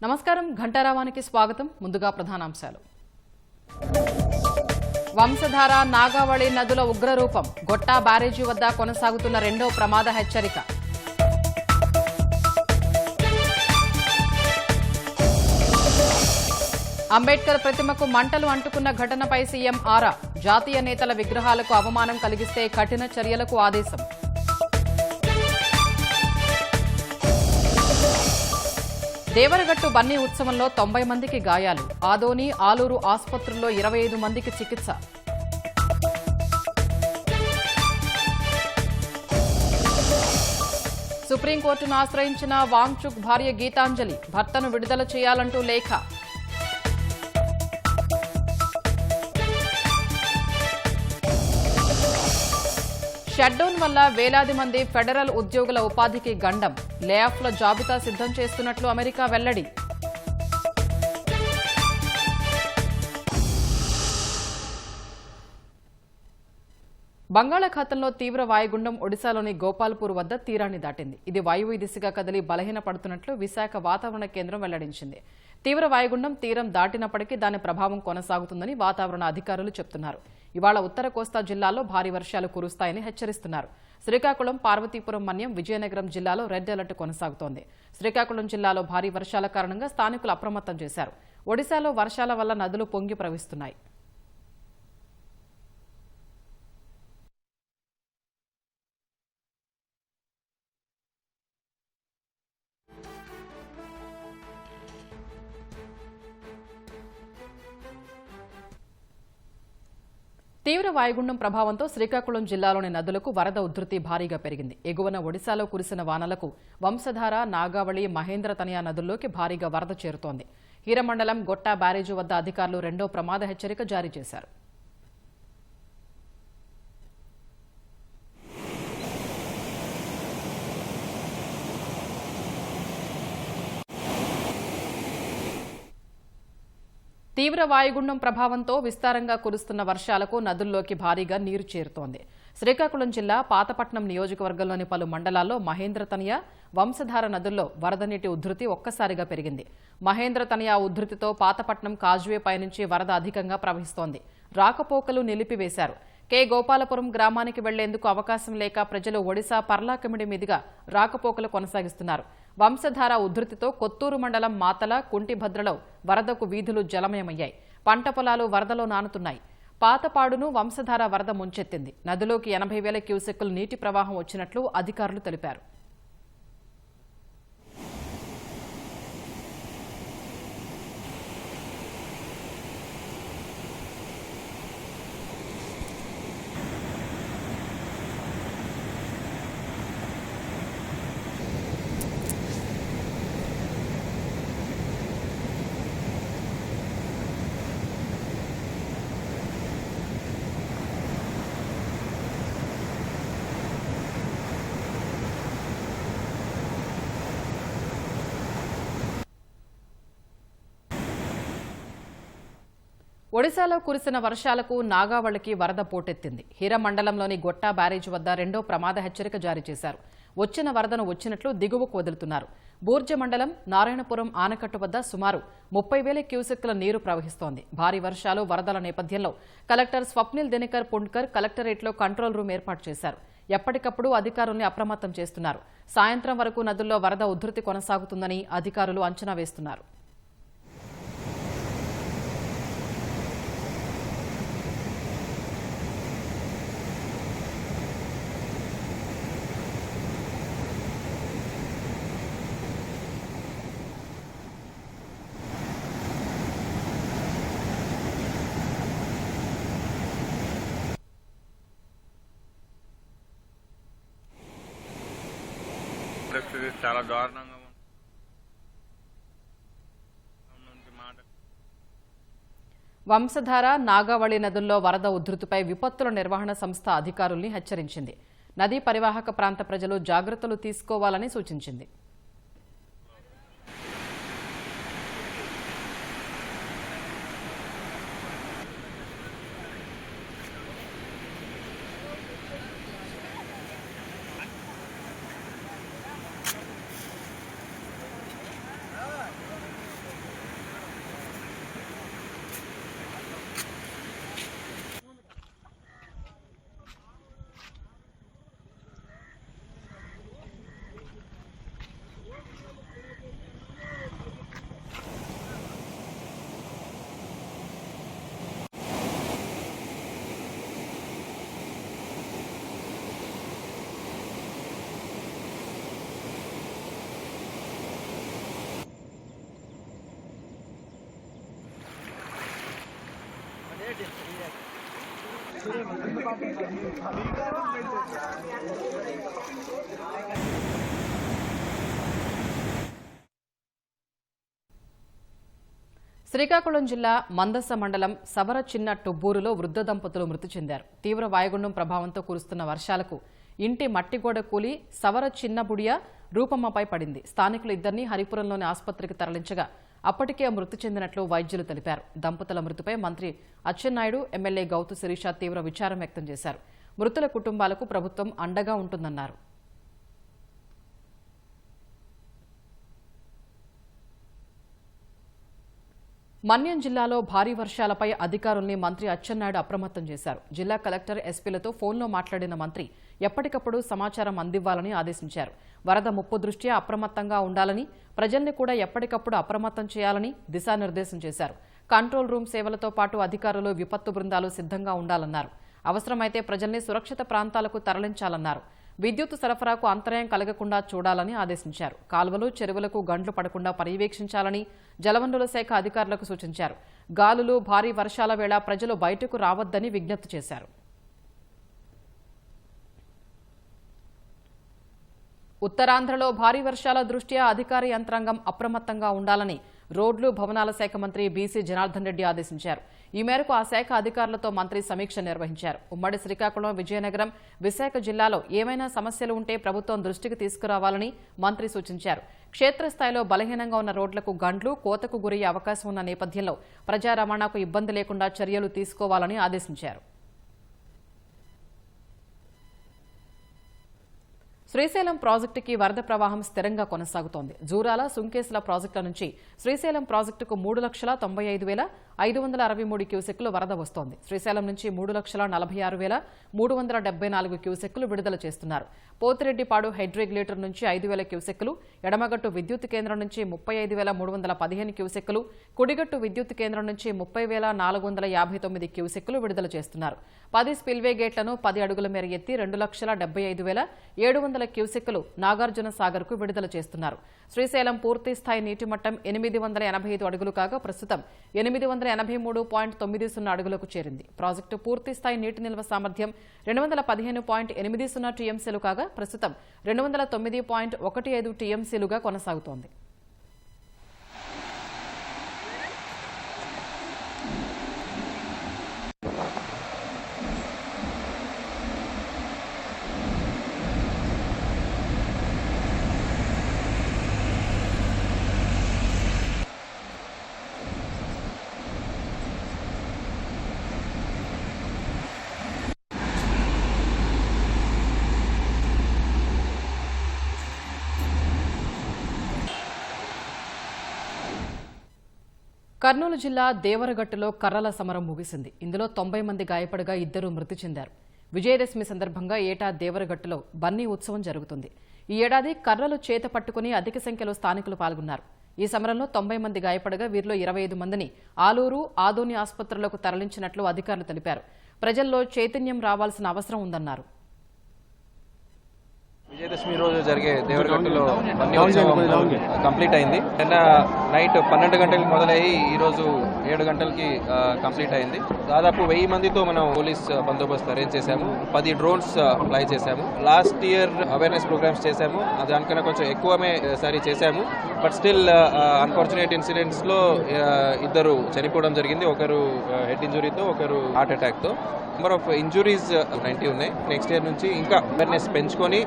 నమస్కారం ఘంటారావానికి స్వాగతం. ముందుగా ప్రధానాంశాలు. వంశధార నాగావళి నదుల ఉగ్రరూపం. గొట్టా బ్యారేజీ వద్ద కొనసాగుతున్న రెండో ప్రమాద హెచ్చరిక. అంబేద్కర్ ప్రతిమకు మంటలు అంటుకున్న ఘటనపై సీఎం ఆరా. జాతీయ నేతల విగ్రహాలకు అవమానం కలిగిస్తే కఠిన చర్యలకు ఆదేశం. దేవరగట్టు బన్నీ ఉత్సవంలో 90 మందికి గాయాలు. ఆదోని, ఆలూరు ఆసుపత్రుల్లో 25 మందికి చికిత్స. సుప్రీంకోర్టును ఆశ్రయించిన వాంగ్చుక్ భార్య గీతాంజలి. భర్తను విడుదల చేయాలంటూ లేఖ. షట్డౌన్ వల్ల వేలాది మంది ఫెడరల్ ఉద్యోగుల ఉపాధికి గండం. లేఆఫ్ల జాబితా సిద్ధం చేస్తున్నట్లు అమెరికా వెల్లడి. బంగాళాఖాతంలో తీవ్ర వాయుగుండం ఒడిశాలోని గోపాల్పూర్ వద్ద తీరాన్ని దాటింది. ఇది వాయువ్య దిశగా కదిలి బలహీనపడుతున్నట్లు విశాఖ వాతావరణ కేంద్రం వెల్లడించింది. తీవ్ర వాయుగుండం తీరం దాటినప్పటికీ దాని ప్రభావం కొనసాగుతుందని వాతావరణ అధికారులు చెబుతున్నారు. ఇవాళ ఉత్తర కోస్తా జిల్లాల్లో భారీ వర్షాలు కురుస్తాయని హెచ్చరిస్తున్నారు. శ్రీకాకుళం, పార్వతీపురం, మన్యం, విజయనగరం జిల్లాలో రెడ్ అలర్ట్ కొనసాగుతోంది. శ్రీకాకుళం జిల్లాలో భారీ వర్షాల కారణంగా స్థానికులు అప్రమత్తం చేశారు. ఒడిశాలో వర్షాల వల్ల నదులు పొంగి ప్రవహిస్తున్నాయి. తీవ్ర వాయుగుండం ప్రభావంతో శ్రీకాకుళం జిల్లాలోని నదులకు వరద ఉధృతి భారీగా పెరిగింది. ఎగువన ఒడిశాలో కురిసిన వానలకు వంశధార, నాగావళి, మహేంద్రతనయ నదుల్లోకి భారీగా వరద చేరుతోంది. హీరమండలం గొట్టా బ్యారేజీ వద్ద అధికారులు రెండో ప్రమాద హెచ్చరిక జారీ చేశారు. తీవ్ర వాయుగుండం ప్రభావంతో విస్తారంగా కురుస్తున్న వర్షాలకు నదుల్లోకి భారీగా నీరు చేరుతోంది. శ్రీకాకుళం జిల్లా పాతపట్నం నియోజకవర్గంలోని పలు మండలాల్లో మహేంద్రతనయ, వంశధార నదుల్లో వరద నీటి ఉధృతి ఒక్కసారిగా పెరిగింది. మహేంద్రతనయ ఉధృతితో పాతపట్నం కాజ్వే పైనుంచి వరద అధికంగా ప్రవహిస్తోంది. రాకపోకలు నిలిపివేశారు. కె గోపాలపురం గ్రామానికి వెళ్లేందుకు అవకాశం లేక ప్రజలు ఒడిశా పర్లాకమిడి మీదుగా రాకపోకలు కొనసాగిస్తున్నారు. వంశధార ఉధృతితో కొత్తూరు మండలం మాతల, కుంటిభద్రలో వరదకు వీధులు జలమయమయ్యాయి. పంట పొలాలు వరదలో నానుతున్నాయి. పాతపాడును వంశధార వరద ముంచెత్తింది. నదిలోకి 80,000 క్యూసెక్కులు నీటి ప్రవాహం వచ్చినట్లు అధికారులు తెలిపారు. ఒడిశాలో కురిసిన వర్షాలకు నాగావళికి వరద పోటెత్తింది. హీరమండలంలోని గొట్టా బ్యారేజీ వద్ద రెండో ప్రమాద హెచ్చరిక జారీ చేశారు. వచ్చిన వరదను వచ్చినట్లు దిగువకు వదులుతున్నారు. బూర్జ మండలం నారాయణపురం ఆనకట్టు వద్ద సుమారు 30,000 క్యూసెక్కుల నీరు ప్రవహిస్తోంది. భారీ వర్షాలు, వరదల నేపథ్యంలో కలెక్టర్ స్వప్నిల్ దినకర్ పుండ్కర్ కలెక్టరేట్లో కంట్రోల్ రూమ్ ఏర్పాటు చేశారు. ఎప్పటికప్పుడు అధికారుల్ని అప్రమత్తం చేస్తున్నారు. సాయంత్రం వరకు నదుల్లో వరద ఉధృతి కొనసాగుతుందని అధికారులు అంచనా వేస్తున్నారు. పరిస్థితి చాలా దారుణంగా వంశధార, నాగావళి నదుల్లో వరద ఉధృతిపై విపత్తుల నిర్వహణ సంస్థ అధికారుల్ని హెచ్చరించింది. నదీ పరివాహక ప్రాంత ప్రజలు జాగ్రత్తలు తీసుకోవాలని సూచించింది. శ్రీకాకుళం జిల్లా మందస మండలం సవర చిన్న టొబ్బూరులో వృద్ధ దంపతులు మృతి చెందారు. తీవ్ర వాయుగుండం ప్రభావంతో కురుస్తున్న వర్షాలకు ఇంటి మట్టిగోడ కూలి సవర చిన్న బుడియ రూపమ్మపై పడింది. స్థానికులు ఇద్దరిని హరిపురంలోని ఆసుపత్రికి తరలించగా అప్పటికే మృతి చెందినట్లు వైద్యులు తెలిపారు. దంపతుల మృతిపై మంత్రి అచ్చెన్నాయుడు, ఎమ్మెల్యే గౌతు శిరీష తీవ్ర విచారం వ్యక్తం చేశారు. మృతుల కుటుంబాలకు ప్రభుత్వం అండగా ఉంటుందన్నారు. మన్యం జిల్లాలో భారీ వర్షాలపై అధికారుల్ని మంత్రి అచ్చెన్నాయుడు అప్రమత్తం చేశారు. జిల్లా కలెక్టర్, ఎస్పీలతో ఫోన్లో మాట్లాడిన మంత్రి ఎప్పటికప్పుడు సమాచారం అందివ్వాలని ఆదేశించారు. వరద ముప్పు దృష్ట్యా అప్రమత్తంగా ఉండాలని, ప్రజల్ని కూడా ఎప్పటికప్పుడు అప్రమత్తం చేయాలని దిశానిర్దేశం చేశారు. కంట్రోల్ రూమ్ సేవలతో పాటు అధికారులు, విపత్తు బృందాలు సిద్ధంగా ఉండాలన్నారు. అవసరమైతే ప్రజల్ని సురక్షిత ప్రాంతాలకు తరలించాలన్నారు. విద్యుత్ సరఫరాకు అంతరాయం కలగకుండా చూడాలని ఆదేశించారు. కాలువలు, చెరువులకు గండ్లు పడకుండా పర్యవేక్షించాలని జలవనరుల శాఖ అధికారులకు సూచించారు. గాలులు, భారీ వర్షాల వేళ ప్రజలు బయటకు రావద్దని విజ్ఞప్తి చేశారు. ఉత్తరాంధ్రలో భారీ వర్షాల దృష్ట్యా అధికార యంత్రాంగం అప్రమత్తంగా ఉండాలని రోడ్లు, భవనాల శాఖ మంత్రి బీసీ జనార్దన్ రెడ్డి ఆదేశించారు. ఈ మేరకు ఆ శాఖ అధికారులతో మంత్రి సమీక్ష నిర్వహించారు. ఉమ్మడి శ్రీకాకుళం, విజయనగరం, విశాఖ జిల్లాలో ఏమైనా సమస్యలు ఉంటే ప్రభుత్వం దృష్టికి తీసుకురావాలని మంత్రి సూచించారు. క్షేత్రస్థాయిలో బలహీనంగా ఉన్న రోడ్లకు గండ్లు, కోతకు గురయ్యే అవకాశం ఉన్న నేపథ్యంలో ప్రజా రవాణాకు ఇబ్బంది లేకుండా చర్యలు తీసుకోవాలని ఆదేశించారు. శ్రీశైలం ప్రాజెక్టుకి వరద ప్రవాహం స్థిరంగా కొనసాగుతోంది. జూరాల, సుంకేసుల ప్రాజెక్టుల నుంచి శ్రీశైలం ప్రాజెక్టుకు 3,95,563 క్యూసెక్కులు వరద వస్తోంది. శ్రీశైలం నుంచి 3,46,374 క్యూసెక్కులు విడుదల చేస్తున్నారు. పోతిరెడ్డిపాడు హెడ్ రెగ్యులేటర్ నుంచి 5,000 క్యూసెక్కులు, ఎడమగట్టు విద్యుత్ కేంద్రం నుంచి 35,315 క్యూసెక్కులు, కుడిగట్టు విద్యుత్ కేంద్రం నుంచి 30,459 క్యూసెక్కులు విడుదల చేస్తున్నారు. 10 స్పిల్వే గేట్లను 10 అడుగుల మేర ఎత్తి 2,75,700 క్యూసెక్కులు నాగార్జున సాగర్ కు విడుదల చేస్తున్నారు. శ్రీశైలం పూర్తి స్థాయి నీటి మట్టం 885 అడుగులు కాగా ప్రస్తుతం 883.90 అడుగులకు చేరింది. ప్రాజెక్టు పూర్తి స్థాయి నీటి నిల్వ సామర్థ్యం 215.80 టీఎంసీలు కాగా ప్రస్తుతం 209.15 టీఎంసీలుగా కొనసాగుతోంది. కర్నూలు జిల్లా దేవరగట్టులో కర్రల సమరం ముగిసింది. ఇందులో 90 మంది గాయపడగా 2 మృతి చెందారు. విజయదశమి సందర్భంగా ఏటా దేవరగట్టులో బన్నీ ఉత్సవం జరుగుతుంది. ఈ ఏడాది కర్రలు చేత పట్టుకుని అధిక సంఖ్యలో స్థానికులు పాల్గొన్నారు. ఈ సమరంలో 90 మంది గాయపడగా వీరిలో 25 మందిని ఆలూరు, ఆదోని ఆసుపత్రులకు తరలించినట్లు అధికారులు తెలిపారు. ప్రజల్లో చైతన్యం రావాల్సిన అవసరం ఉందన్నారు. విజయదశమి రోజు జరిగే దేవరగట్టులో బన్నీ ఉత్సవం కంప్లీట్ అయింది. నిన్న నైట్ 12 గంటలకి మొదలయ్యి ఈరోజు 7 గంటలకి కంప్లీట్ అయింది. దాదాపు 1000 మందితో మనం పోలీస్ బందోబస్తు అరేంజ్ చేశాము. 10 డ్రోన్స్ ఫ్లై చేశాము. లాస్ట్ ఇయర్ అవేర్నెస్ ప్రోగ్రామ్స్ చేశాము. దానికన్నా కొంచెం ఎక్కువమే సారి చేశాము. బట్ స్టిల్ అన్ఫార్చునేట్ ఇన్సిడెంట్స్ లో 2 చనిపోవడం జరిగింది. ఒకరు హెడ్ ఇంజురీతో, ఒకరు హార్ట్ అటాక్ తో. నెంబర్ ఆఫ్ ఇంజురీస్ 90 ఉన్నాయి. నెక్స్ట్ ఇయర్ నుంచి ఇంకా అవేర్నెస్ పెంచుకొని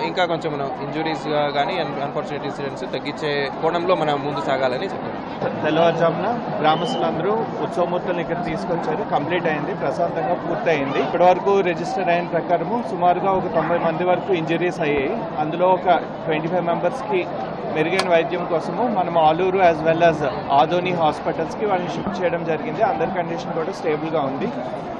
ఇంకా కొంచెం మనం ఇంజురీస్ కానీ అన్ఫార్చునేట్ ఇన్సిడెంట్స్ తగ్గించే కోణంలో మనం ముందు సాగాలని చెప్పారు. తెల్లవారుజామున గ్రామస్తులందరూ ఉత్సవమూర్తులను ఇక్కడ తీసుకొచ్చారు. కంప్లీట్ అయింది, ప్రశాంతంగా పూర్తయింది. ఇప్పటి వరకు రిజిస్టర్ అయిన ప్రకారము సుమారుగా ఒక 90 మంది వరకు ఇంజరీస్ అయ్యాయి. అందులో ఒక 25 మెంబర్స్కి మెరుగైన వైద్యం కోసము మనం Aluru as well as Adoni హాస్పిటల్స్కి వాళ్ళని షిఫ్ట్ చేయడం జరిగింది. అందరి కండిషన్ కూడా స్టేబుల్గా ఉంది.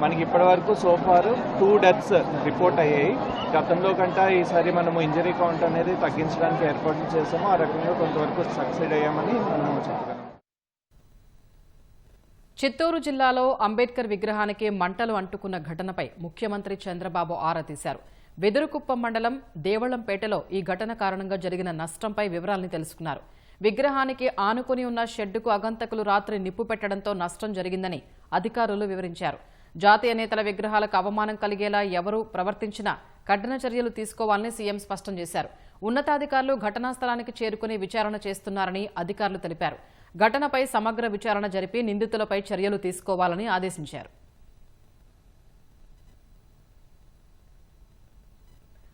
మనకి ఇప్పటి వరకు సోఫారు 2 డెత్స్ రిపోర్ట్ అయ్యాయి. గతంలో కంటే ఈసారి మనము ఇంజరీ కౌంట్ అనేది తగ్గించడానికి ఏర్పాట్లు చేసాము. ఆ రకంగా కొంతవరకు సక్సెడ్ అయ్యామని మనము చెప్పగలం. చిత్తూరు జిల్లాలో అంబేద్కర్ విగ్రహానికి మంటలు అంటుకున్న ఘటనపై ముఖ్యమంత్రి చంద్రబాబు ఆరా తీశారు. వెదురుకుప్పం మండలం దేవళంపేటలో ఈ ఘటన కారణంగా జరిగిన నష్టంపై వివరాలను తెలుసుకున్నారు. విగ్రహానికి ఆనుకుని ఉన్న షెడ్డుకు అగంతకులు రాత్రి నిప్పు పెట్టడంతో నష్టం జరిగిందని అధికారులు వివరించారు. జాతీయ నేతల విగ్రహాలకు అవమానం కలిగేలా ఎవరూ ప్రవర్తించినా కఠిన చర్యలు తీసుకోవాలని సీఎం స్పష్టం చేశారు. ఉన్నతాధికారులు ఘటనా స్థలానికి చేరుకుని విచారణ చేస్తున్నారని అధికారులు తెలిపారు. ఘటనపై సమగ్ర విచారణ జరిపి నిందితులపై చర్యలు తీసుకోవాలని ఆదేశించారు.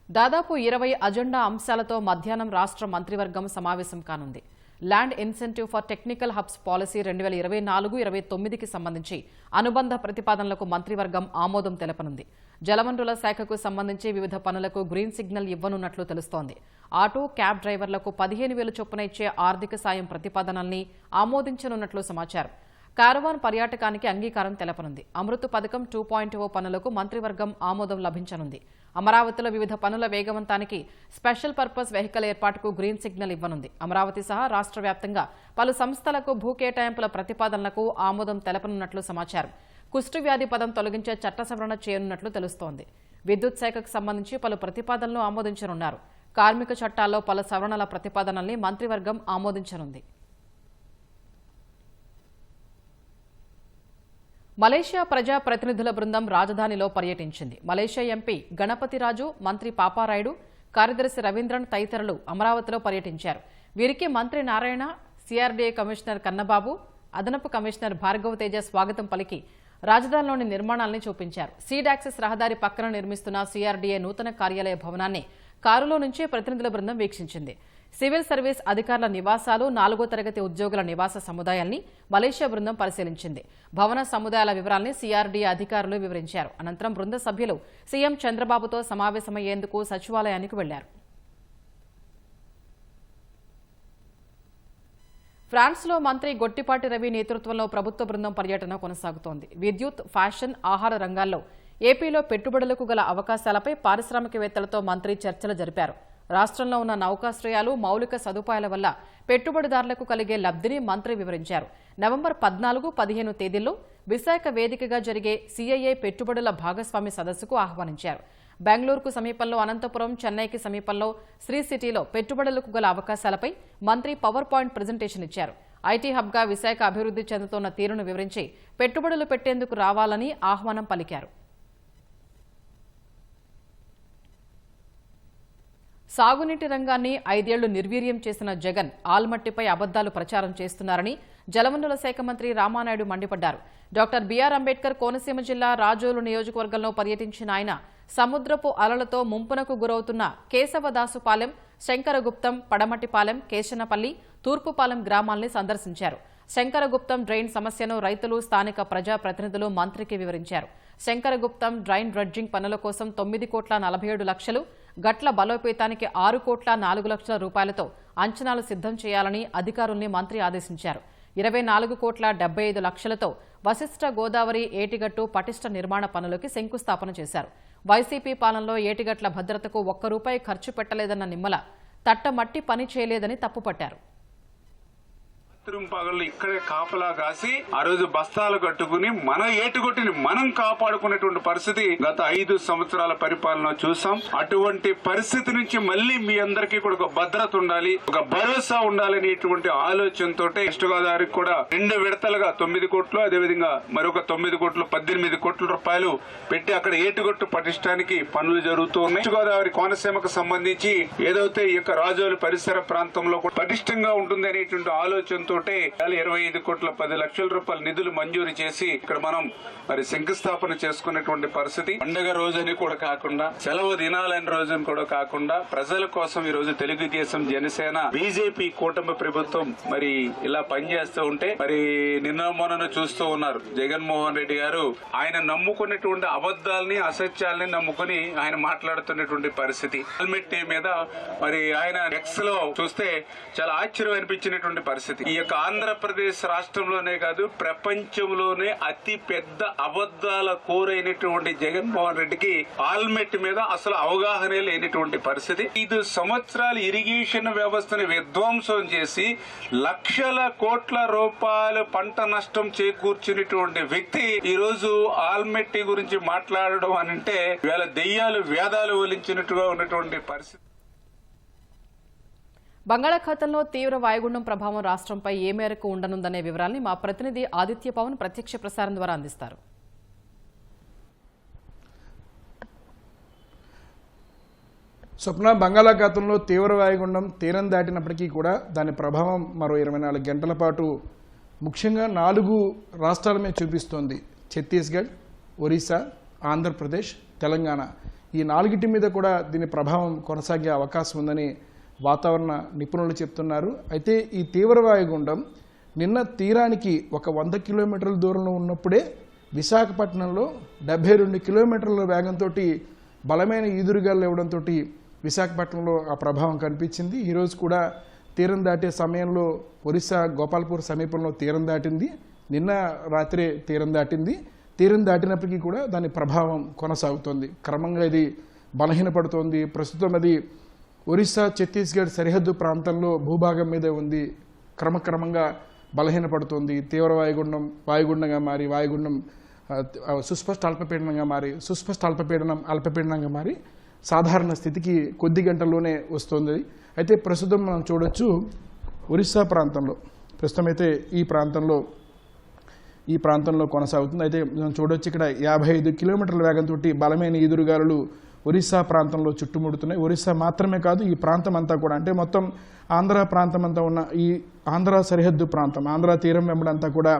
దాదాపు 20 అజెండా అంశాలతో మధ్యాహ్నం రాష్ట్ర మంత్రివర్గం సమావేశం కానుంది. Land incentive for technical hubs policy 2024-29కి సంబంధించి అనుబంధ ప్రతిపాదనలకు మంత్రివర్గం ఆమోదం తెలపనుంది. జలవనరుల శాఖకు సంబంధించి వివిధ పనులకు గ్రీన్ సిగ్నల్ ఇవ్వనున్నట్లు తెలుస్తోంది. ఆటో, క్యాబ్ డ్రైవర్లకు 15,000 చొప్పున ఇచ్చే ఆర్థిక సాయం ప్రతిపాదనల్ని ఆమోదించనున్నట్లు సమాచారం. కారవాన్ పర్యాటకానికి అంగీకారం తెలపనుంది. అమృత్ పథకం 2.0 పనులకు మంత్రివర్గం ఆమోదం లభించనుంది. అమరావతిలో వివిధ పనుల వేగవంతానికి స్పెషల్ పర్పస్ వెహికల్ ఏర్పాటుకు గ్రీన్ సిగ్నల్ ఇవ్వనుంది. అమరావతి సహా రాష్ట్ర వ్యాప్తంగా పలు సంస్థలకు భూ కేటాయింపుల ప్రతిపాదనలకు ఆమోదం తెలపనున్నట్లు సమాచారం. కుష్టు వ్యాధి పదం తొలగించే చట్ట సవరణ చేయనున్నట్లు తెలుస్తోంది. విద్యుత్ శాఖకు సంబంధించి పలు ప్రతిపాదనలు ఆమోదించనున్నారు. కార్మిక చట్టాల్లో పలు సవరణల ప్రతిపాదనల్ని మంత్రివర్గం ఆమోదించనుంది. మలేషియా ప్రజా ప్రతినిధుల బృందం రాజధానిలో పర్యటించింది. మలేషియా ఎంపీ గణపతిరాజు, మంత్రి పాపారాయుడు, కార్యదర్శి రవీంద్రన్ తదితరులు అమరావతిలో పర్యటించారు. వీరికి మంత్రి నారాయణ, సిఆర్డీఏ కమిషనర్ కన్నబాబు, అదనపు కమిషనర్ భార్గవ తేజ స్వాగతం పలికి రాజధానిలోని నిర్మాణాలని చూపించారు. సీడ్ యాక్సెస్ రహదారి పక్కన నిర్మిస్తున్న సిఆర్డీఏ నూతన కార్యాలయ భవనాన్ని కారులో నుంచి ప్రతినిధుల బృందం వీక్షించింది. సివిల్ సర్వీస్ అధికారుల నివాసాలు, 4వ తరగతి ఉద్యోగుల నివాస సముదాయాల్ని మలేషియా బృందం పరిశీలించింది. భవన సముదాయాల వివరాల్ని సిఆర్డీఏ అధికారులు వివరించారు. అనంతరం బృంద సభ్యులు సీఎం చంద్రబాబుతో సమావేశమయ్యేందుకు సచివాలయానికి వెళ్లారు. ఫ్రాన్స్లో మంత్రి గొట్టిపాటి రవి నేతృత్వంలో ప్రభుత్వ బృందం పర్యటన కొనసాగుతోంది. విద్యుత్, ఫ్యాషన్, ఆహార రంగాల్లో ఏపీలో పెట్టుబడులకు గల అవకాశాలపై పారిశ్రామికవేత్తలతో మంత్రి చర్చలు జరిపారు. రాష్ట్రంలో ఉన్న నౌకాశ్రయాలు, మౌలిక సదుపాయాల వల్ల పెట్టుబడిదారులకు కలిగే లబ్ధిని మంత్రి వివరించారు. నవంబర్ 14, 15 తేదీల్లో విశాఖ వేదికగా జరిగే సిఐఐ పెట్టుబడుల భాగస్వామి సదస్సుకు ఆహ్వానించారు. బెంగళూరుకు సమీపంలో అనంతపురం, చెన్నైకి సమీపంలో శ్రీ సిటీలో పెట్టుబడులకు గల అవకాశాలపై మంత్రి పవర్ పాయింట్ ప్రజెంటేషన్ ఇచ్చారు. ఐటీ హబ్గా విశాఖ అభివృద్ధి చెందుతున్న తీరును వివరించి పెట్టుబడులు పెట్టేందుకు రావాలని ఆహ్వానం పలికారు. సాగునీటి రంగాన్ని 5 ఏళ్లు నిర్వీర్యం చేసిన జగన్ ఆల్మట్టిపై అబద్దాలు ప్రచారం చేస్తున్నారని జలవనరుల శాఖ మంత్రి రామానాయుడు మండిపడ్డారు. డాక్టర్ బీఆర్ అంబేద్కర్ కోనసీమ జిల్లా రాజోలు నియోజకవర్గంలో పర్యటించిన ఆయన సముద్రపు అలలతో ముంపునకు గురవుతున్న కేశవదాసుపాలెం, శంకరగుప్తం, పడమటిపాలెం, కేశనపల్లి, తూర్పుపాలెం గ్రామాల్ని సందర్శించారు. శంకరగుప్తం డ్రైన్ సమస్యను రైతులు, స్థానిక ప్రజా ప్రతినిధులు మంత్రికి వివరించారు. శంకరగుప్తం డ్రైన్ డ్రెడ్జింగ్ పనుల కోసం 9,47,00,000, గట్ల బలోపేతానికి 6,04,00,000 రూపాయలతో అంచనాలు సిద్ధం చేయాలని అధికారుల్ని మంత్రి ఆదేశించారు. 24,75,00,000తో వశిష్ఠ గోదావరి ఏటిగట్టు పటిష్ట నిర్మాణ పనులకి శంకుస్థాపన చేశారు. వైసీపీ పాలనలో ఏటిగట్ల భద్రతకు ₹1 ఖర్చు పెట్టలేదన్న నిమ్మల తట్టమట్టి పని చేయలేదని తప్పుపట్టారు. పగళ్ళు ఇక్కడే కాపలా కాసి ఆ రోజు బస్తాలు కట్టుకుని మన ఏటుగొట్టిని మనం కాపాడుకునేటువంటి పరిస్థితి గత 5 సంవత్సరాల పరిపాలన చూసాం. అటువంటి పరిస్థితి నుంచి మళ్లీ మీ అందరికీ కూడా ఒక భద్రత ఉండాలి, ఒక భరోసా ఉండాలి అనేటువంటి ఆలోచనతో వెస్ట్ గోదావరికి కూడా 2 విడతలుగా 9 కోట్లు, అదేవిధంగా మరొక 9 కోట్లు, 18 కోట్ల రూపాయలు పెట్టి అక్కడ ఏటుగొట్టు పటిష్టానికి పనులు జరుగుతూ ఉన్నాయి. వెస్ట్ గోదావరి కోనసీమకు సంబంధించి ఏదైతే ఈ యొక్క రాజోలు పరిసర ప్రాంతంలో పటిష్టంగా ఉంటుంది అనేటువంటి ఆలోచనతో 25,10,00,000 రూపాయల నిధులు మంజూరు చేసి ఇక్కడ మనం మరి శంకుస్థాపన చేసుకునేటువంటి పరిస్థితి. పండుగ రోజని కూడా కాకుండా, సెలవు దినాలైన రోజుని కూడా కాకుండా ప్రజల కోసం ఈ రోజు తెలుగుదేశం, జనసేన, బీజేపీ కూటమి ప్రభుత్వం మరి ఇలా పనిచేస్తూ ఉంటే మరి నిన్న మొన్న చూస్తూ ఉన్నారు. జగన్మోహన్ రెడ్డి గారు ఆయన నమ్ముకునేటువంటి అబద్దాలని, అసత్యాలని నమ్ముకుని ఆయన మాట్లాడుతున్నటువంటి పరిస్థితి. హెల్మెట్ మీద మరి ఆయన ఎక్స్ లో చూస్తే చాలా ఆశ్చర్యం అనిపించినటువంటి పరిస్థితి. ఈ యొక్క ఆంధ్రప్రదేశ్ రాష్ట్రంలోనే కాదు ప్రపంచంలోనే అతి పెద్ద అబద్దాల కోరైనటువంటి జగన్మోహన్ రెడ్డికి ఆల్మెట్ మీద అసలు అవగాహన లేనటువంటి పరిస్థితి. 5 సంవత్సరాలు ఇరిగేషన్ వ్యవస్థను విధ్వంసం చేసి లక్షల కోట్ల రూపాయల పంట నష్టం చేకూర్చినటువంటి వ్యక్తి ఈ రోజు ఆల్మెట్ గురించి మాట్లాడడం అంటే వీళ్ళ దెయ్యాలు వేదాలు వలించినట్టుగా ఉన్నటువంటి పరిస్థితి. బంగాళాఖాతంలో తీవ్ర వాయుగుండం ప్రభావం రాష్ట్రంపై ఏ మేరకు ఉండనుందనే వివరాల్ని మా ప్రతినిధి ఆదిత్య పవన్ ప్రత్యక్ష ప్రసారం ద్వారా అందిస్తారు. స్వప్న బంగాళాఖాతంలో తీవ్ర వాయుగుండం తీరం దాటినప్పటికీ కూడా దాని ప్రభావం మరో 24 గంటల పాటు ముఖ్యంగా 4 రాష్ట్రాల మీద చూపిస్తోంది. ఛత్తీస్గఢ్, ఒరిస్సా, ఆంధ్రప్రదేశ్, తెలంగాణ ఈ 4టి మీద కూడా దీని ప్రభావం కొనసాగే అవకాశం ఉందని వాతావరణ నిపుణులు చెప్తున్నారు. అయితే ఈ తీవ్ర వాయుగుండం నిన్న తీరానికి ఒక 100 కిలోమీటర్ల దూరంలో ఉన్నప్పుడే విశాఖపట్నంలో 72 కిలోమీటర్ల వేగంతో బలమైన ఈదురుగాలు ఇవ్వడంతో విశాఖపట్నంలో ఆ ప్రభావం కనిపించింది. ఈరోజు కూడా తీరం దాటే సమయంలో ఒరిస్సా గోపాల్పూర్ సమీపంలో తీరం దాటింది. నిన్న రాత్రే తీరం దాటింది. తీరం దాటినప్పటికీ కూడా దాని ప్రభావం కొనసాగుతోంది. క్రమంగా ఇది బలహీనపడుతోంది. ప్రస్తుతం అది ఒరిస్సా ఛత్తీస్గఢ్ సరిహద్దు ప్రాంతంలో భూభాగం మీదే ఉంది. క్రమక్రమంగా బలహీనపడుతోంది. తీవ్ర వాయుగుండంగా మారి వాయుగుండం సుస్పష్ట అల్పపీడనంగా మారి సాధారణ స్థితికి కొద్ది గంటల్లోనే వస్తుంది. అయితే ప్రస్తుతం మనం చూడొచ్చు ఒరిస్సా ప్రాంతంలో ప్రస్తుతం అయితే ఈ ప్రాంతంలో కొనసాగుతుంది. అయితే మనం చూడొచ్చు ఇక్కడ 55 కిలోమీటర్ల వేగంతో బలమైన ఈదురుగాలులు ఒరిస్సా ప్రాంతంలో చుట్టుముడుతున్నాయి. ఒరిస్సా మాత్రమే కాదు, ఈ ప్రాంతం అంతా కూడా అంటే మొత్తం ఆంధ్ర ప్రాంతం అంతా ఉన్న ఈ ఆంధ్ర సరిహద్దు ప్రాంతం ఆంధ్ర తీరం వెంబడంతా కూడా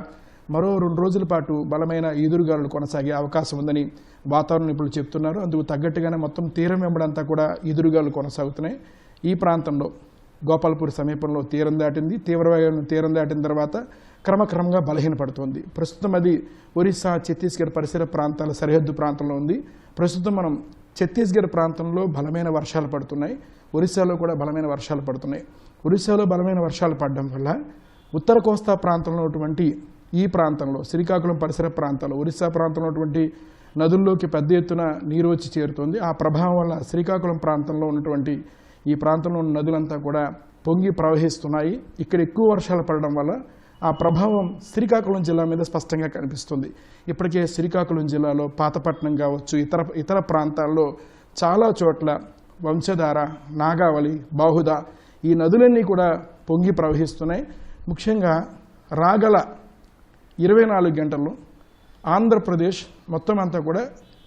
మరో 2 రోజుల పాటు బలమైన ఈదురుగాలులు కొనసాగే అవకాశం ఉందని వాతావరణ నిపుణులు చెప్తున్నారు. అందుకు తగ్గట్టుగానే మొత్తం తీరం వెంబడంతా కూడా ఈదురుగాలులు కొనసాగుతున్నాయి. ఈ ప్రాంతంలో గోపాల్పూర్ సమీపంలో తీరం దాటింది. తీరం దాటిన తర్వాత క్రమక్రమంగా బలహీనపడుతోంది. ప్రస్తుతం అది ఒరిస్సా ఛత్తీస్గఢ్ పరిసర ప్రాంతాల సరిహద్దు ప్రాంతంలో ఉంది. ప్రస్తుతం మనం ఛత్తీస్గఢ్ ప్రాంతంలో బలమైన వర్షాలు పడుతున్నాయి. ఒరిస్సాలో కూడా బలమైన వర్షాలు పడుతున్నాయి. ఒరిస్సాలో బలమైన వర్షాలు పడడం వల్ల ఉత్తర కోస్తా ప్రాంతంలో ఉన్నటువంటి ఈ ప్రాంతంలో శ్రీకాకుళం పరిసర ప్రాంతాలు ఒరిస్సా ప్రాంతంలో ఉన్నటువంటి నదుల్లోకి పెద్ద ఎత్తున నీరు వచ్చి చేరుతుంది. ఆ ప్రభావం వల్ల శ్రీకాకుళం ప్రాంతంలో ఉన్నటువంటి ఈ ప్రాంతంలో ఉన్న నదులంతా కూడా పొంగి ప్రవహిస్తున్నాయి. ఇక్కడ ఎక్కువ వర్షాలు పడడం వల్ల ఆ ప్రభావం శ్రీకాకుళం జిల్లా మీద స్పష్టంగా కనిపిస్తుంది. ఇప్పటికే శ్రీకాకుళం జిల్లాలో పాతపట్నం కావచ్చు, ఇతర ప్రాంతాల్లో చాలా చోట్ల వంశధార, నాగావళి, బాహుదా ఈ నదులన్నీ కూడా పొంగి ప్రవహిస్తున్నాయి. ముఖ్యంగా రాగల 24 గంటల్లో ఆంధ్రప్రదేశ్ మొత్తం అంతా కూడా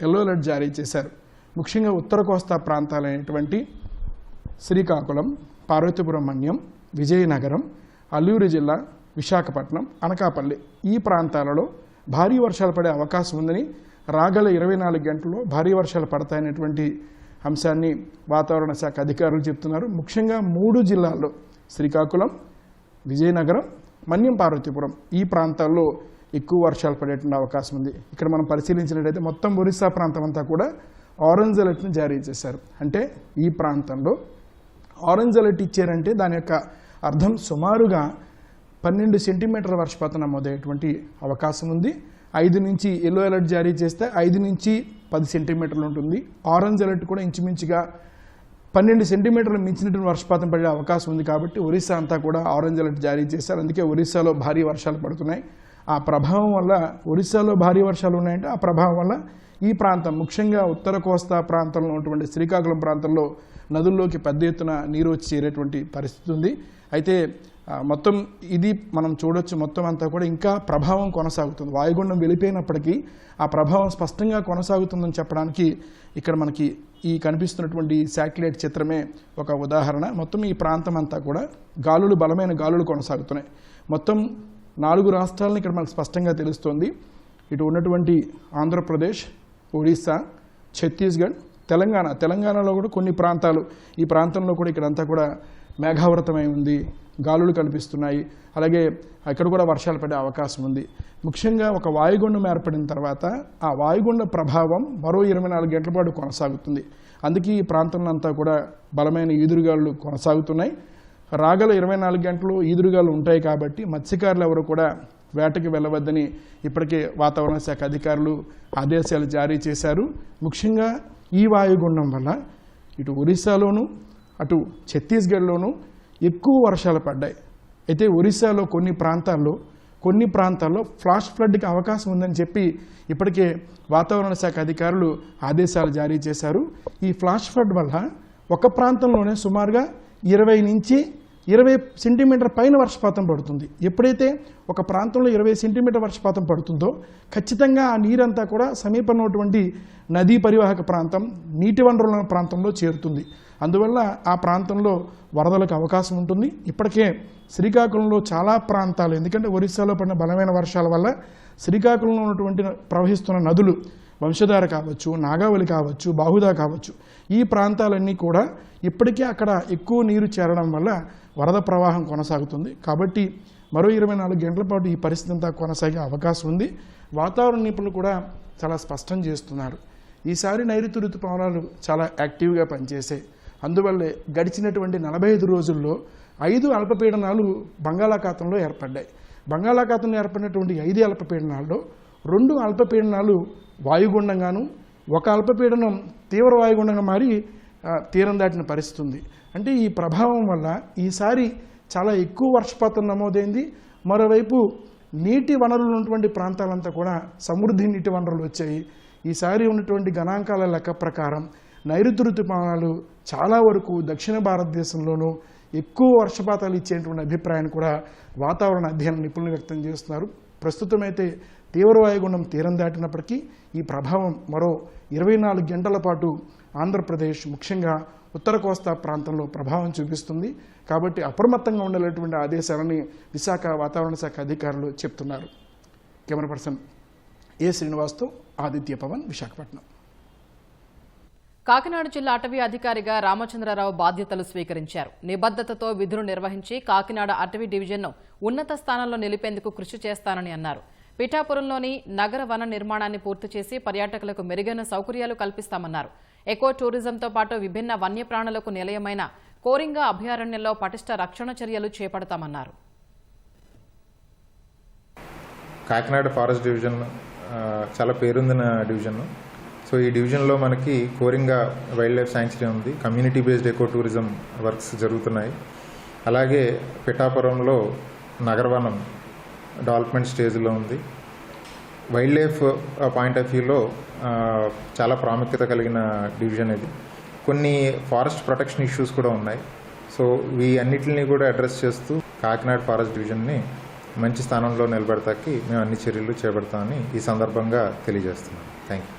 ఎల్లో అలర్ట్ జారీ చేశారు. ముఖ్యంగా ఉత్తర కోస్తా ప్రాంతాలైనటువంటి శ్రీకాకుళం, పార్వతీపురం మన్యం, విజయనగరం, అల్లూరు జిల్లా, విశాఖపట్నం, అనకాపల్లి ఈ ప్రాంతాలలో భారీ వర్షాలు పడే అవకాశం ఉందని రాగల 24 గంటల్లో భారీ వర్షాలు పడతాయనేటువంటి అంశాన్ని వాతావరణ శాఖ అధికారులు చెప్తున్నారు. ముఖ్యంగా 3 జిల్లాల్లో శ్రీకాకుళం, విజయనగరం, మన్యం, పార్వతీపురం ఈ ప్రాంతాల్లో ఎక్కువ వర్షాలు పడేటువంటి అవకాశం ఉంది. ఇక్కడ మనం పరిశీలించినట్లయితే మొత్తం ఒరిస్సా ప్రాంతం అంతా కూడా ఆరెంజ్ అలర్ట్ని జారీ చేశారు. అంటే ఈ ప్రాంతంలో ఆరెంజ్ అలర్ట్ ఇచ్చారంటే దాని యొక్క అర్థం సుమారుగా 12 సెంటీమీటర్ల వర్షపాతం నమోదయ్యేటువంటి అవకాశం ఉంది. 5 నుంచి ఎల్లో అలర్ట్ జారీ చేస్తే 5 నుంచి 10 సెంటీమీటర్లు ఉంటుంది. ఆరెంజ్ అలర్ట్ కూడా ఇంచుమించుగా 12 సెంటీమీటర్లు మించినటువంటి వర్షపాతం పడే అవకాశం ఉంది. కాబట్టి ఒరిస్సా అంతా కూడా ఆరెంజ్ అలర్ట్ జారీ చేశారు. అందుకే ఒరిస్సాలో భారీ వర్షాలు పడుతున్నాయి. ఆ ప్రభావం వల్ల ఒరిస్సాలో భారీ వర్షాలు ఉన్నాయంటే ఆ ప్రభావం వల్ల ఈ ప్రాంతం ముఖ్యంగా ఉత్తర కోస్తా ప్రాంతంలో ఉన్నటువంటి శ్రీకాకుళం ప్రాంతంలో నదుల్లోకి పెద్ద ఎత్తున నీరు వచ్చి చేరేటువంటి పరిస్థితి ఉంది. అయితే మొత్తం ఇది మనం చూడొచ్చు, మొత్తం అంతా కూడా ఇంకా ప్రభావం కొనసాగుతుంది. వాయుగుండం వెళ్ళిపోయినప్పటికీ ఆ ప్రభావం స్పష్టంగా కొనసాగుతుందని చెప్పడానికి ఇక్కడ మనకి ఈ కనిపిస్తున్నటువంటి శాటిలైట్ చిత్రమే ఒక ఉదాహరణ. మొత్తం ఈ ప్రాంతం అంతా కూడా బలమైన గాలులు కొనసాగుతున్నాయి. మొత్తం 4 రాష్ట్రాలను ఇక్కడ మనకు స్పష్టంగా తెలుస్తోంది. ఇటు ఉన్నటువంటి ఆంధ్రప్రదేశ్, ఒడిస్సా, ఛత్తీస్గఢ్, తెలంగాణలో కూడా కొన్ని ప్రాంతాలు, ఈ ప్రాంతంలో కూడా ఇక్కడంతా కూడా మేఘావృతమై ఉంది, గాలులు కనిపిస్తున్నాయి. అలాగే ఇక్కడ కూడా వర్షాలు పడే అవకాశం ఉంది. ముఖ్యంగా ఒక వాయుగుండం ఏర్పడిన తర్వాత ఆ వాయుగుండ ప్రభావం మరో 24 గంటల పాటు కొనసాగుతుంది. అందుకే ఈ ప్రాంతంలో అంతా కూడా బలమైన ఈదురుగాలు కొనసాగుతున్నాయి. రాగల 24 గంటలు ఈదురుగాలు ఉంటాయి. కాబట్టి మత్స్యకారులు ఎవరు కూడా వేటకి వెళ్ళవద్దని ఇప్పటికే వాతావరణ శాఖ అధికారులు ఆదేశాలు జారీ చేశారు. ముఖ్యంగా ఈ వాయుగుండం వల్ల ఇటు ఒరిస్సాలోను అటు ఛత్తీస్గఢ్లోనూ ఎక్కువ వర్షాలు పడ్డాయి. అయితే ఒరిస్సాలో కొన్ని ప్రాంతాల్లో ఫ్లాష్ ఫ్లడ్కి అవకాశం ఉందని చెప్పి ఇప్పటికే వాతావరణ శాఖ అధికారులు ఆదేశాలు జారీ చేశారు. ఈ ఫ్లాష్ ఫ్లడ్ వల్ల ఒక ప్రాంతంలోనే సుమారుగా 20 నుంచి 20 సెంటీమీటర్ పైన వర్షపాతం పడుతుంది. ఎప్పుడైతే ఒక ప్రాంతంలో 20 సెంటీమీటర్ వర్షపాతం పడుతుందో ఖచ్చితంగా ఆ నీరంతా కూడా సమీపంలో ఉన్నటువంటి నదీ పరివాహక ప్రాంతం, నీటి వనరుల ప్రాంతంలో చేరుతుంది. అందువల్ల ఆ ప్రాంతంలో వరదలకు అవకాశం ఉంటుంది. ఇప్పటికే శ్రీకాకుళంలో చాలా ప్రాంతాలు, ఎందుకంటే ఒరిస్సాలో పడిన బలమైన వర్షాల వల్ల శ్రీకాకుళంలో ఉన్నటువంటి ప్రవహిస్తున్న నదులు వంశధార కావచ్చు, నాగావళి కావచ్చు, బాహుదా కావచ్చు, ఈ ప్రాంతాలన్నీ కూడా ఇప్పటికే అక్కడ ఎక్కువ నీరు చేరడం వల్ల వరద ప్రవాహం కొనసాగుతుంది. కాబట్టి మరో 24 గంటల పాటు ఈ పరిస్థితి అంతా కొనసాగే అవకాశం ఉంది. వాతావరణ నిపుణులు కూడా చాలా స్పష్టం చేస్తున్నారు. ఈసారి నైరుతి ఋతుపవనాలు చాలా యాక్టివ్గా పనిచేసాయి. అందువల్లే గడిచినటువంటి 45 రోజుల్లో 5 అల్పపీడనాలు బంగాళాఖాతంలో ఏర్పడ్డాయి. బంగాళాఖాతంలో ఏర్పడినటువంటి 5 అల్పపీడనాల్లో 2 అల్పపీడనాలు వాయుగుండంగాను, 1 అల్పపీడనం తీవ్ర వాయుగుండంగా మారి తీరం దాటిన పరిస్థితి ఉంది. అంటే ఈ ప్రభావం వల్ల ఈసారి చాలా ఎక్కువ వర్షపాతం నమోదైంది. మరోవైపు నీటి వనరులు ఉన్నటువంటి ప్రాంతాలంతా కూడా సమృద్ధి నీటి వనరులు వచ్చాయి. ఈసారి ఉన్నటువంటి గణాంకాల లెక్క ప్రకారం నైరుతి ఋతుపవనాలు చాలా వరకు దక్షిణ భారతదేశంలోనూ ఎక్కువ వర్షపాతాలు ఇచ్చేటువంటి అభిప్రాయాన్ని కూడా వాతావరణ అధ్యయన నిపుణులు వ్యక్తం చేస్తున్నారు. ప్రస్తుతం అయితే తీవ్ర వాయుగుండం తీరం దాటినప్పటికీ ఈ ప్రభావం మరో 24 గంటల పాటు ఆంధ్రప్రదేశ్, ముఖ్యంగా ఉత్తర కోస్తా ప్రాంతంలో ప్రభావం చూపిస్తుంది. కాబట్టి అప్రమత్తంగా ఉండాలనేటువంటి ఆదేశాలని విశాఖ వాతావరణ శాఖ అధికారులు చెప్తున్నారు. కెమెరా పర్సన్ ఏ శ్రీనివాస్తో ఆదిత్య పవన్, విశాఖపట్నం. కాకినాడ జిల్లా అటవీ అధికారిగా రామచంద్రరావు బాధ్యతలు స్వీకరించారు. నిబద్ధతతో విధులు నిర్వహించి కాకినాడ అటవీ డివిజన్ను ఉన్నత స్థానంలో నిలిపేందుకు కృషి చేస్తానని అన్నారు. పిఠాపురంలోని నగర వన నిర్మాణాన్ని పూర్తి చేసి పర్యాటకులకు మెరుగైన సౌకర్యాలు కల్పిస్తామన్నారు. ఎకో టూరిజంతో పాటు విభిన్న వన్యప్రాణులకు నిలయమైన కోరింగ అభయారణ్యంలో పటిష్ట రక్షణ చర్యలు చేపడతామన్నారు. కాకినాడ ఫారెస్ట్ డివిజన్ చాలా పేరొందిన డివిజన్. సో ఈ డివిజన్లో మనకి కోరింగ వైల్డ్ లైఫ్ శాంక్చురీ ఉంది. Community based eco tourism works జరుగుతున్నాయి. అలాగే పిఠాపురంలో నగరవనం డెవలప్మెంట్ స్టేజ్లో ఉంది. వైల్డ్ లైఫ్ పాయింట్ ఆఫ్ వ్యూలో చాలా ప్రాముఖ్యత కలిగిన డివిజన్ ఇది. కొన్ని ఫారెస్ట్ ప్రొటెక్షన్ ఇష్యూస్ కూడా ఉన్నాయి. సో ఈ అన్నిటిని కూడా అడ్రస్ చేస్తూ కాకినాడ ఫారెస్ట్ డివిజన్ని మంచి స్థానంలో నిలబెడతాకి మేము అన్ని చర్యలు చేపడతామని ఈ సందర్భంగా తెలియజేస్తున్నాం. Thank you.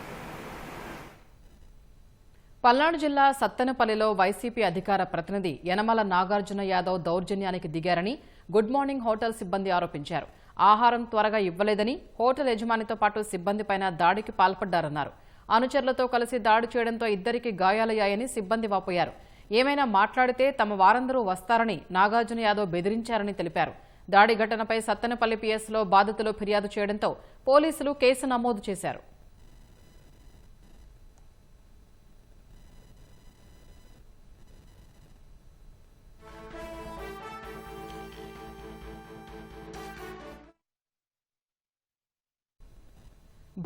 పల్నాడు జిల్లా సత్తెనపల్లిలో వైసీపీ అధికార ప్రతినిధి యనమల నాగార్జున యాదవ్ దౌర్జన్యానికి దిగారని గుడ్ మార్నింగ్ హోటల్ సిబ్బంది ఆరోపించారు. ఆహారం త్వరగా ఇవ్వలేదని, హోటల్ యజమానితో పాటు సిబ్బందిపైన దాడికి పాల్పడ్డారన్నారు. అనుచరులతో కలిసి దాడి చేయడంతో ఇద్దరికి గాయాలయ్యాయని సిబ్బంది వాపోయారు. ఏమైనా మాట్లాడితే తమ వారందరూ వస్తారని నాగార్జున యాదవ్ బెదిరించారని తెలిపారు. దాడి ఘటనపై సత్తెనపల్లి పిఎస్లో బాధితులు ఫిర్యాదు చేయడంతో పోలీసులు కేసు నమోదు చేశారు.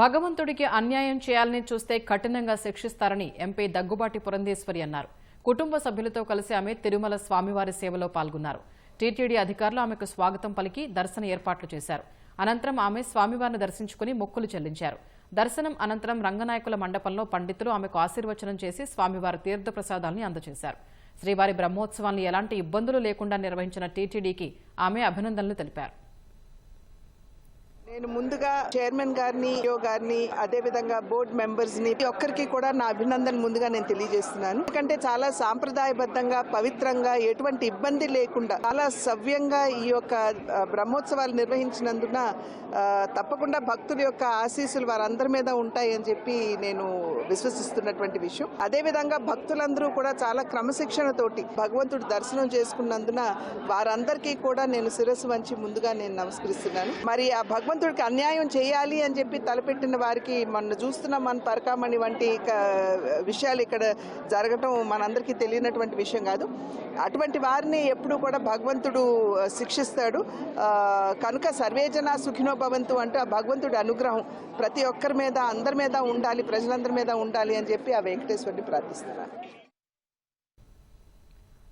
భగవంతుడికి అన్యాయం చేయాలని చూస్తే కఠినంగా శిక్షిస్తారని ఎంపీ దగ్గుబాటి పురంధేశ్వరి అన్నారు. కుటుంబ సభ్యులతో కలిసి ఆమె తిరుమల స్వామివారి సేవలో పాల్గొన్నారు. టీటీడీ అధికారులు ఆమెకు స్వాగతం పలికి దర్శన ఏర్పాట్లు చేశారు. అనంతరం ఆమె స్వామివారిని దర్శించుకుని మొక్కులు చెల్లించారు. దర్శనం అనంతరం రంగనాయకుల మండపంలో పండితులు ఆమెకు ఆశీర్వచనం చేసి స్వామివారి తీర్థప్రసాదాల్ని అందజేశారు. శ్రీవారి బ్రహ్మోత్సవాన్ని ఎలాంటి ఇబ్బందులు లేకుండా నిర్వహించిన టీటీడీకి ఆమె అభినందనలు తెలిపారు. నేను ముందుగా చైర్మన్ గారిని, ఈఓ గారిని, అదే విధంగా బోర్డు మెంబర్స్ ని ఒక్కరికి కూడా నా అభినందన ముందుగా నేను తెలియజేస్తున్నాను. ఎందుకంటే చాలా సాంప్రదాయబద్ధంగా, పవిత్రంగా, ఎటువంటి ఇబ్బంది లేకుండా చాలా సవ్యంగా ఈ యొక్క బ్రహ్మోత్సవాలు నిర్వహించినందున తప్పకుండా భక్తుల యొక్క ఆశీస్సులు వారందరి మీద ఉంటాయని చెప్పి నేను విశ్వసిస్తున్నటువంటి విషయం. అదే విధంగా భక్తులందరూ కూడా చాలా క్రమశిక్షణతోటి భగవంతుడి దర్శనం చేసుకున్నందున వారందరికీ కూడా నేను శిరస్సు వంచి ముందుగా నేను నమస్కరిస్తున్నాను. మరి ఆ భగవంతుడికి అన్యాయం చేయాలి అని చెప్పి తలపెట్టిన వారికి మన చూస్తున్నాం, మన పరకామణి వంటి విషయాలు ఇక్కడ జరగటం మనందరికీ తెలియనటువంటి విషయం కాదు. అటువంటి వారిని ఎప్పుడూ కూడా భగవంతుడు శిక్షిస్తాడు. కనుక సర్వేజన సుఖినో భవంతు అంటే ఆ భగవంతుడి అనుగ్రహం ప్రతి ఒక్కరి మీద, అందరి మీద ఉండాలి, ప్రజలందరి మీద ఉండాలి అని చెప్పి ఆ వెంకటేశ్వరుని ప్రార్థిస్తున్నాను.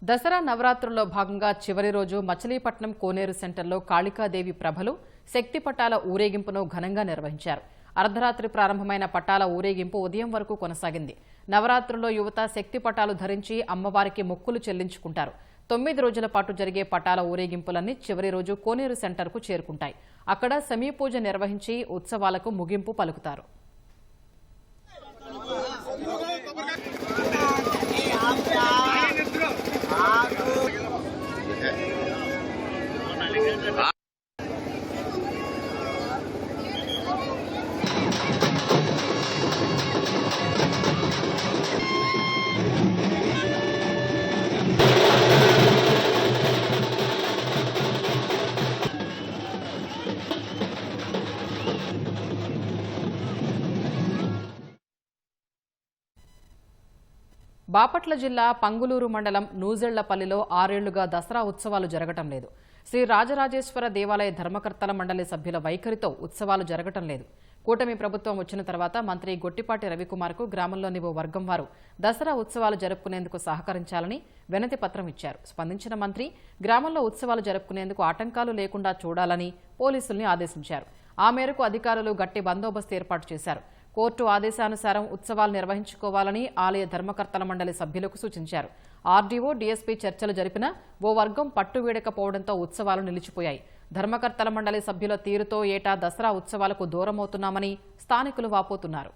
దసరా నవరాత్రుల్లో భాగంగా చివరి రోజు మచిలీపట్నం కోనేరు సెంటర్లో కాళికాదేవి ప్రభలు, శక్తి పటాల ఊరేగింపును ఘనంగా నిర్వహించారు. అర్ధరాత్రి ప్రారంభమైన పటాల ఊరేగింపు ఉదయం వరకు కొనసాగింది. నవరాత్రుల్లో యువత శక్తి పటాలు ధరించి అమ్మవారికి మొక్కులు చెల్లించుకుంటారు. 9 రోజుల పాటు జరిగే పటాల ఊరేగింపులన్నీ చివరి రోజు కోనేరు సెంటర్కు చేరుకుంటాయి. అక్కడ సమీపూజ నిర్వహించి ఉత్సవాలకు ముగింపు పలుకుతారు. బాపట్ల జిల్లా పంగులూరు మండలం నూజెళ్లపల్లిలో 6 ఏళ్లుగా దసరా ఉత్సవాలు జరగటం లేదు. శ్రీ రాజరాజేశ్వర దేవాలయ ధర్మకర్తల మండలి సభ్యుల వైఖరితో ఉత్సవాలు జరగటం లేదు. కూటమి ప్రభుత్వం వచ్చిన తర్వాత మంత్రి గొట్టిపాటి రవికుమార్కు గ్రామంలోని ఓ వర్గం వారు దసరా ఉత్సవాలు జరుపుకునేందుకు సహకరించాలని వినతి పత్రం ఇచ్చారు. స్పందించిన మంత్రి గ్రామంలో ఉత్సవాలు జరుపుకునేందుకు ఆటంకాలు లేకుండా చూడాలని పోలీసుల్ని ఆదేశించారు. ఆ మేరకు అధికారులు గట్టి బందోబస్తు ఏర్పాటు చేశారు. కోర్టు ఆదేశానుసారం ఉత్సవాలు నిర్వహించుకోవాలని ఆలయ ధర్మకర్తల మండలి సభ్యులకు సూచించారు. ఆర్డీఓ, డీఎస్పీ చర్చలు జరిపినా ఓ వర్గం పట్టువీడకపోవడంతో ఉత్సవాలు నిలిచిపోయాయి. ధర్మకర్తల మండలి సభ్యుల తీరుతో ఏటా దసరా ఉత్సవాలకు దూరమవుతున్నామని స్థానికులు వాపోతున్నారు.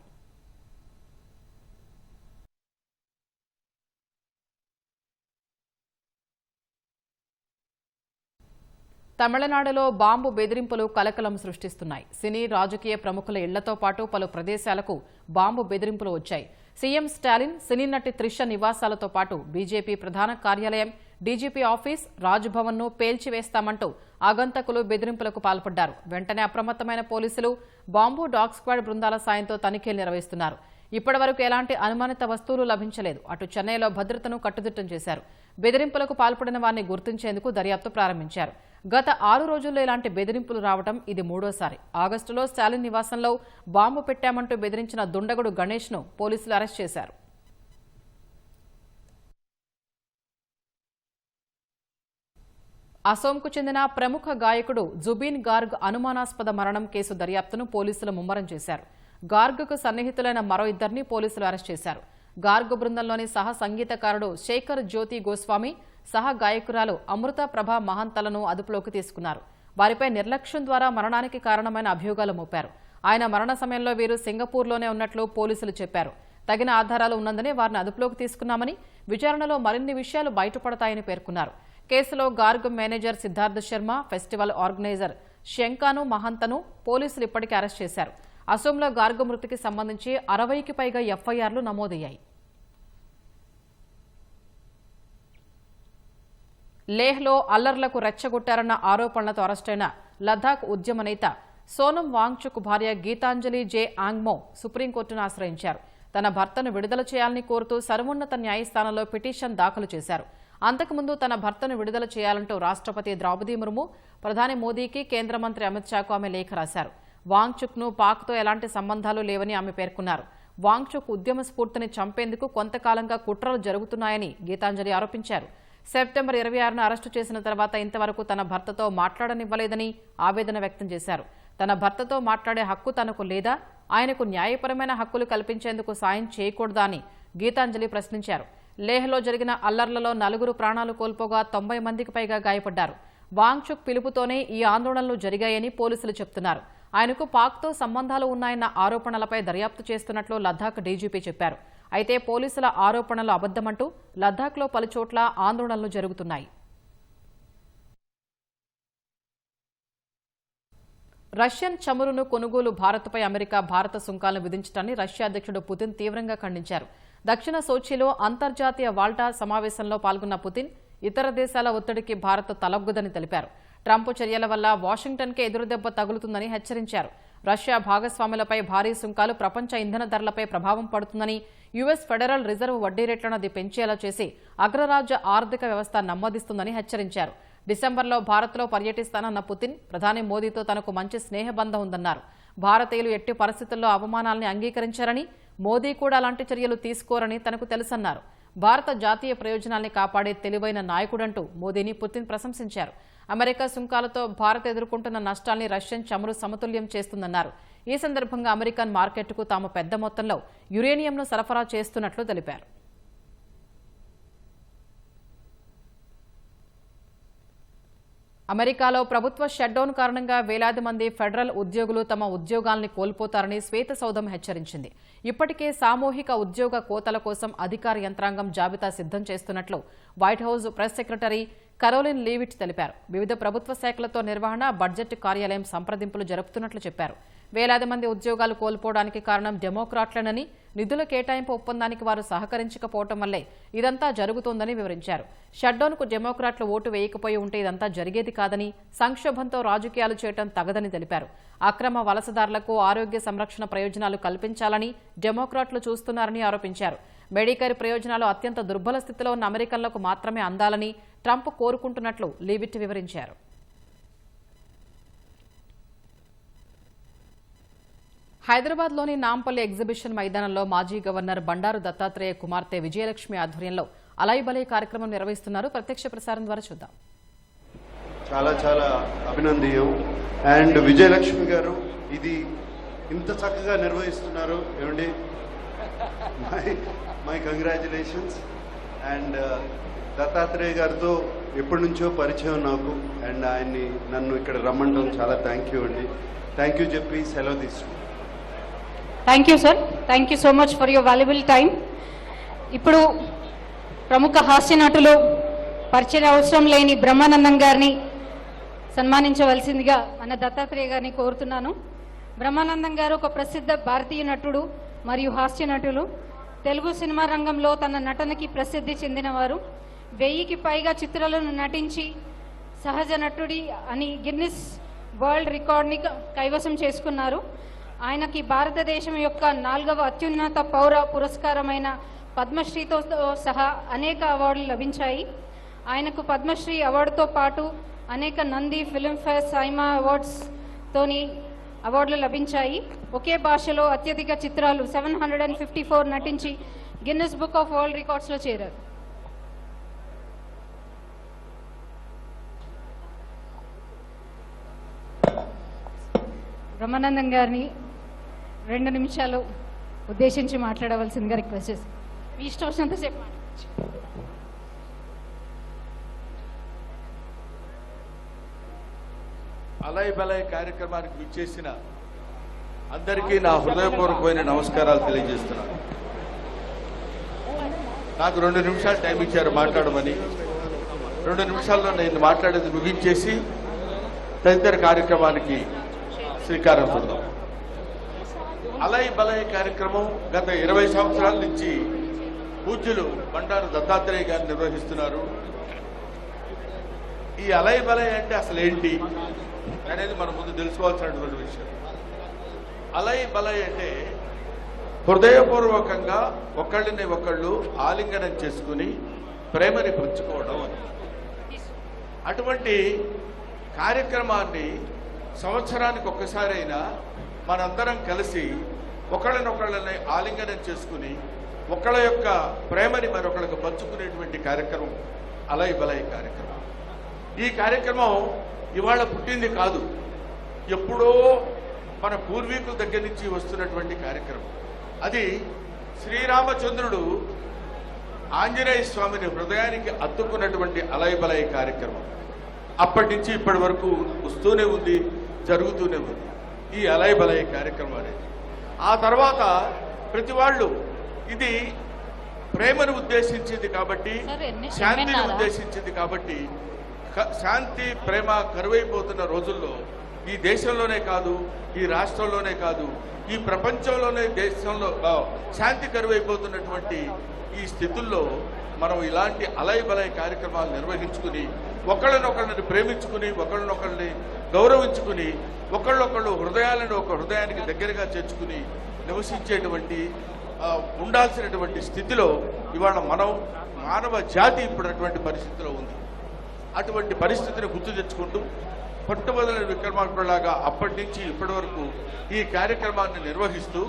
తమిళనాడులో బాంబు బెదిరింపులు కలకలం సృష్టిస్తున్నాయి. సినీ, రాజకీయ ప్రముఖుల ఇళ్లతో పాటు పలు ప్రదేశాలకు బాంబు బెదిరింపులు వచ్చాయి. సీఎం స్టాలిన్, సినీ నటి త్రిష నివాసాలతో పాటు బీజేపీ ప్రధాన కార్యాలయం, డీజీపీ ఆఫీస్, రాజ్భవన్ను పేల్చివేస్తామంటూ ఆగంతకులు బెదిరింపులకు పాల్పడ్డారు. వెంటనే అప్రమత్తమైన పోలీసులు బాంబు డాగ్ స్క్వాడ్ బృందాల సాయంతో తనిఖీలు నిర్వహిస్తున్నారు. ఇప్పటివరకు ఎలాంటి అనుమానిత వస్తువులు లభించలేదు. అటు చెన్నైలో భద్రతను కట్టుదిట్టం చేశారు. బెదిరింపులకు పాల్పడిన వారిని గుర్తించేందుకు దర్యాప్తు ప్రారంభించారు. గత 6 రోజుల్లో ఇలాంటి బెదిరింపులు రావడం ఇది మూడోసారి. ఆగస్టులో స్టాలిన్ నివాసంలో బాంబు పెట్టామంటూ బెదిరించిన దుండగుడు గణేష్ను పోలీసులు అరెస్ట్ చేశారు. అసోంకు చెందిన ప్రముఖ గాయకుడు జుబీన్ గార్గ్ అనుమానాస్పద మరణం కేసు దర్యాప్తును పోలీసులు ముమ్మరం చేశారు. గార్గ్కు సన్నిహితులైన మరో 2 పోలీసులు అరెస్ట్ చేశారు. గార్గ్ బృందంలోని సహ సంగీతకారుడు శేఖర్ జ్యోతి గోస్వామి, సహ గాయకురాలు అమృత ప్రభ మహంతలను అదుపులోకి తీసుకున్నారు. వారిపై నిర్లక్ష్యం ద్వారా మరణానికి కారణమైన అభియోగాలు మోపారు. ఆయన మరణ సమయంలో వీరు సింగపూర్లోనే ఉన్నట్లు పోలీసులు చెప్పారు. తగిన ఆధారాలు ఉన్నందునే వారిని అదుపులోకి తీసుకున్నామని, విచారణలో మరిన్ని విషయాలు బయటపడతాయని పేర్కొన్నారు. కేసులో Garg manager Siddharth Sharma, festival organiser Shyamkanu మహంతను పోలీసులు ఇప్పటికే అరెస్ట్ చేశారు. అసోంలో గార్గ్ మృతికి సంబంధించి 60కి పైగా ఎఫ్ఐఆర్లు నమోదయ్యాయి. లేహ్లో అల్లర్లకు రెచ్చగొట్టారన్న ఆరోపణలతో అరెస్టైన లద్దాఖ్ ఉద్యమ నేత సోనం వాంగ్చుక్ భార్య గీతాంజలి జే ఆంగ్మో సుప్రీంకోర్టును ఆశ్రయించారు. తన భర్తను విడుదల చేయాలని కోరుతూ సర్వోన్నత న్యాయస్థానంలో పిటిషన్ దాఖలు చేశారు. అంతకుముందు తన భర్తను విడుదల చేయాలంటూ రాష్ట్రపతి ద్రౌపది ముర్ము, ప్రధాని మోదీకి, కేంద్ర మంత్రి అమిత్ షాకు ఆమె లేఖ రాశారు. వాంగ్చుక్ను పాక్తో ఎలాంటి సంబంధాలు లేవని ఆమె పేర్కొన్నారు. వాంగ్చుక్ ఉద్యమ స్ఫూర్తిని చంపేందుకు కొంతకాలంగా కుట్రలు జరుగుతున్నాయని గీతాంజలి ఆరోపించారు. సెప్టెంబర్ 26న అరెస్టు చేసిన తర్వాత ఇంతవరకు తన భర్తతో మాట్లాడనివ్వలేదని ఆవేదన వ్యక్తం చేశారు. తన భర్తతో మాట్లాడే హక్కు తనకు లేదా, ఆయనకు న్యాయపరమైన హక్కులు కల్పించేందుకు సాయం చేయకూడదా అని గీతాంజలి ప్రశ్నించారు. లేహ్లో జరిగిన అల్లర్లలో 4 ప్రాణాలు కోల్పోగా 90 మందికి పైగా గాయపడ్డారు. వాంగ్చుక్ పిలుపుతోనే ఈ ఆందోళనలు జరిగాయని పోలీసులు చెబుతున్నారు. ఆయనకు పాక్తో సంబంధాలు ఉన్నాయన్న ఆరోపణలపై దర్యాప్తు చేస్తున్నట్లు లద్దాఖ్ డీజీపీ చెప్పారు. అయితే పోలీసుల ఆరోపణలు అబద్దమంటూ లద్దాఖ్లో పలుచోట్ల ఆందోళనలు జరుగుతున్నాయి. రష్యన్ చమురును కొనుగోలు భారత్పై అమెరికా భారత సుంకాలను విధించడాన్ని రష్యా అధ్యక్షుడు పుతిన్ తీవ్రంగా ఖండించారు. దక్షిణ సోచీలో అంతర్జాతీయ వాల్టా సమావేశంలో పాల్గొన్న పుతిన్ ఇతర దేశాల ఒత్తిడికి భారత్ తలొగ్గదని తెలిపారు. ట్రంప్ చర్యల వల్ల వాషింగ్టన్కే ఎదురుదెబ్బ తగులుతుందని హెచ్చరించారు. రష్యా భాగస్వాములపై భారీ సుంకాలు ప్రపంచ ఇంధన ధరలపై ప్రభావం పడుతుందని, యుఎస్ ఫెడరల్ రిజర్వ్ వడ్డీ రేట్లను అది పెంచేలా చేసి అగ్రరాజ్య ఆర్థిక వ్యవస్థ నెమ్మదిస్తుందని హెచ్చరించారు. డిసెంబర్లో భారత్లో పర్యటిస్తానన్న పుతిన్ ప్రధాని మోదీతో తనకు మంచి స్నేహబంధం ఉందన్నారు. భారతీయులు ఎట్టి పరిస్థితుల్లో అవమానాల్ని అంగీకరించారని, మోదీ కూడా అలాంటి చర్యలు తీసుకోరని తనకు తెలుసన్నారు. భారత జాతీయ ప్రయోజనాల్ని కాపాడే తెలివైన నాయకుడంటూ మోదీని పుతిన్ ప్రశంసించారు. అమెరికా సుంకాలతో భారత్ ఎదుర్కొంటున్న నష్టాల్ని రష్యన్ చమురు సమతుల్యం చేస్తుందన్నారు. ఈ సందర్భంగా అమెరికన్ మార్కెట్కు తాము పెద్ద మొత్తంలో యురేనియంను సరఫరా చేస్తున్నట్లు తెలిపారు. అమెరికాలో ప్రభుత్వ షట్డౌన్ కారణంగా వేలాది మంది ఫెడరల్ ఉద్యోగులు తమ ఉద్యోగాల్ని కోల్పోతారని శ్వేతసౌధం హెచ్చరించింది. ఇప్పటికే సామూహిక ఉద్యోగ కోతల కోసం అధికార యంత్రాంగం జాబితా సిద్ధం చేస్తున్నట్లు white house press secretary Karoline Leavitt తెలిపారు. వివిధ ప్రభుత్వ శాఖలతో నిర్వహణ, బడ్జెట్ కార్యాలయం సంప్రదింపులు జరుపుతున్నట్లు చెప్పారు. వేలాది మంది ఉద్యోగాలు కోల్పోవడానికి కారణం డెమోక్రాట్లనని, నిధుల కేటాయింపు ఒప్పందానికి వారు సహకరించకపోవటం వల్లే ఇదంతా జరుగుతోందని వివరించారు. షట్డౌన్కు డెమోక్రాట్లు ఓటు వేయకపోయి ఉంటే ఇదంతా జరిగేది కాదని, సంక్షోభంతో రాజకీయాలు చేయటం తగదని తెలిపారు. అక్రమ వలసదారులకు ఆరోగ్య సంరక్షణ ప్రయోజనాలు కల్పించాలని డెమోక్రాట్లు చూస్తున్నారని ఆరోపించారు. మెడికేర్ ప్రయోజనాలు అత్యంత దుర్బల స్థితిలో ఉన్న అమెరికన్లకు మాత్రమే అందాలని ట్రంప్ కోరుకుంటున్నట్లు లీవిట్ వివరించారు. హైదరాబాద్లోని నాంపల్లి ఎగ్జిబిషన్ మైదానంలో మాజీ గవర్నర్ బండారు దత్తాత్రేయ కుమార్తె విజయలక్ష్మి ఆధ్వర్యంలో అలైబలై కార్యక్రమం నిర్వహిస్తున్నారు. ప్రత్యక్ష ప్రసారం ద్వారా చూద్దాం. చాలా చాలా అభినందనీయం. అండ్ విజయలక్ష్మి గారు ఇది ఇంత చక్కగా నిర్వహిస్తున్నారు ఏమండి, మై కంగ్రాచులేషన్స్. అండ్ దత్తాత్రేయ గారితో ఎప్పటి నుంచో పరిచయం నాకు, అండ్ ఆయన్ని నన్ను ఇక్కడ రమ్మంటాం చాలా థ్యాంక్ యూ అండి. థ్యాంక్ యూ చెప్పి సెలవు తీసుకుంటాం. Thank you sir, thank you so much for your valuable time. ఇప్పుడు ప్రముఖ హాస్య నటులు, పరిచయ అవసరం లేని బ్రహ్మానందం గారిని సన్మానించవలసిందిగా మన దత్తాత్రేయ గారిని కోరుతున్నాను. బ్రహ్మానందం గారు ఒక ప్రసిద్ధ భారతీయ నటుడు మరియు హాస్య నటులు. తెలుగు సినిమా రంగంలో తన నటనకి ప్రసిద్ధి చెందినవారు. 1000కి పైగా చిత్రాలను నటించి సహజ నటుడి అని గిన్నిస్ వరల్డ్ రికార్డ్ని కైవసం చేసుకున్నారు. ఆయనకి భారతదేశం యొక్క 4వ అత్యున్నత పౌర పురస్కారమైన పద్మశ్రీతో సహా అనేక అవార్డులు లభించాయి. ఆయనకు పద్మశ్రీ అవార్డుతో పాటు అనేక నంది, ఫిల్మ్ఫేర్, సైమా అవార్డ్స్తోని అవార్డులు లభించాయి. ఒకే భాషలో అత్యధిక చిత్రాలు 754 నటించి గిన్నిస్ బుక్ ఆఫ్ వరల్డ్ రికార్డ్స్లో చేరారు. బ్రహ్మానందం గారిని 2 నిమిషాలు ఉద్దేశించి మాట్లాడవలసిందిగా రిక్వెస్ట్ చేసి, మీ ఇష్టం వచ్చినంతసేపు మాట్లాడచ్చు. అలై బలై కార్యక్రమానికి విచ్చేసిన అందరికీ నా హృదయపూర్వకమైన నమస్కారాలు తెలియజేస్తున్నాను. నాకు 2 నిమిషాలు టైం ఇచ్చారు మాట్లాడమని. 2 నిమిషాల్లో నేను మాట్లాడేది ముగించేసి తదితర కార్యక్రమానికి శ్రీకారం చుడదాం. అలై బలై కార్యక్రమం గత 20 సంవత్సరాల నుంచి పూజ్యులు బండారు దత్తాత్రేయ గారు నిర్వహిస్తున్నారు. ఈ అలై బలై అంటే అసలు ఏంటి అనేది మనం ముందు తెలుసుకోవాల్సినటువంటి విషయం. అలై బలై అంటే హృదయపూర్వకంగా ఒకళ్ళని ఒకళ్ళు ఆలింగనం చేసుకుని ప్రేమని పంచుకోవడం అని. అటువంటి కార్యక్రమాన్ని సంవత్సరానికి ఒక్కసారైనా మనందరం కలిసి ఒకళ్ళనొకళ్ళని ఆలింగనం చేసుకుని ఒకళ్ళ యొక్క ప్రేమని మరొకళ్ళకు పంచుకునేటువంటి కార్యక్రమం అలై బలై కార్యక్రమం. ఈ కార్యక్రమం ఇవాళ పుట్టింది కాదు, ఎప్పుడో మన పూర్వీకుల దగ్గర నుంచి వస్తున్నటువంటి కార్యక్రమం. అది శ్రీరామచంద్రుడు ఆంజనేయ స్వామిని హృదయానికి అత్తుకున్నటువంటి అలై బలై కార్యక్రమం. అప్పటి నుంచి ఇప్పటి వరకు వస్తూనే ఉంది, జరుగుతూనే ఉంది ఈ అలై బలై కార్యక్రమం అనేది. ఆ తర్వాత ప్రతి వాళ్ళు ఇది ప్రేమను ఉద్దేశించింది కాబట్టి, శాంతిని ఉద్దేశించింది కాబట్టి, శాంతి ప్రేమ కరువైపోతున్న రోజుల్లో ఈ దేశంలోనే కాదు, ఈ రాష్ట్రంలోనే కాదు, ఈ ప్రపంచంలోనే దేశంలో శాంతి కరువైపోతున్నటువంటి ఈ స్థితుల్లో మనం ఇలాంటి అలై బలై కార్యక్రమాలు నిర్వహించుకుని ఒకళ్ళనొకళ్ళని ప్రేమించుకుని ఒకళ్ళనొకళ్ళని గౌరవించుకుని ఒకళ్ళొకళ్ళు హృదయాలను ఒక హృదయానికి దగ్గరగా చేర్చుకుని నివసించేటువంటి ఉండాల్సినటువంటి స్థితిలో ఇవాళ మనం మానవ జాతి ఇప్పుడు అటువంటి పరిస్థితిలో ఉంది. అటువంటి పరిస్థితిని గుర్తు తెచ్చుకుంటూ పట్టుబదలని విక్రమార్కుడిలాగా అప్పటి నుంచి ఇప్పటి వరకు ఈ కార్యక్రమాన్ని నిర్వహిస్తూ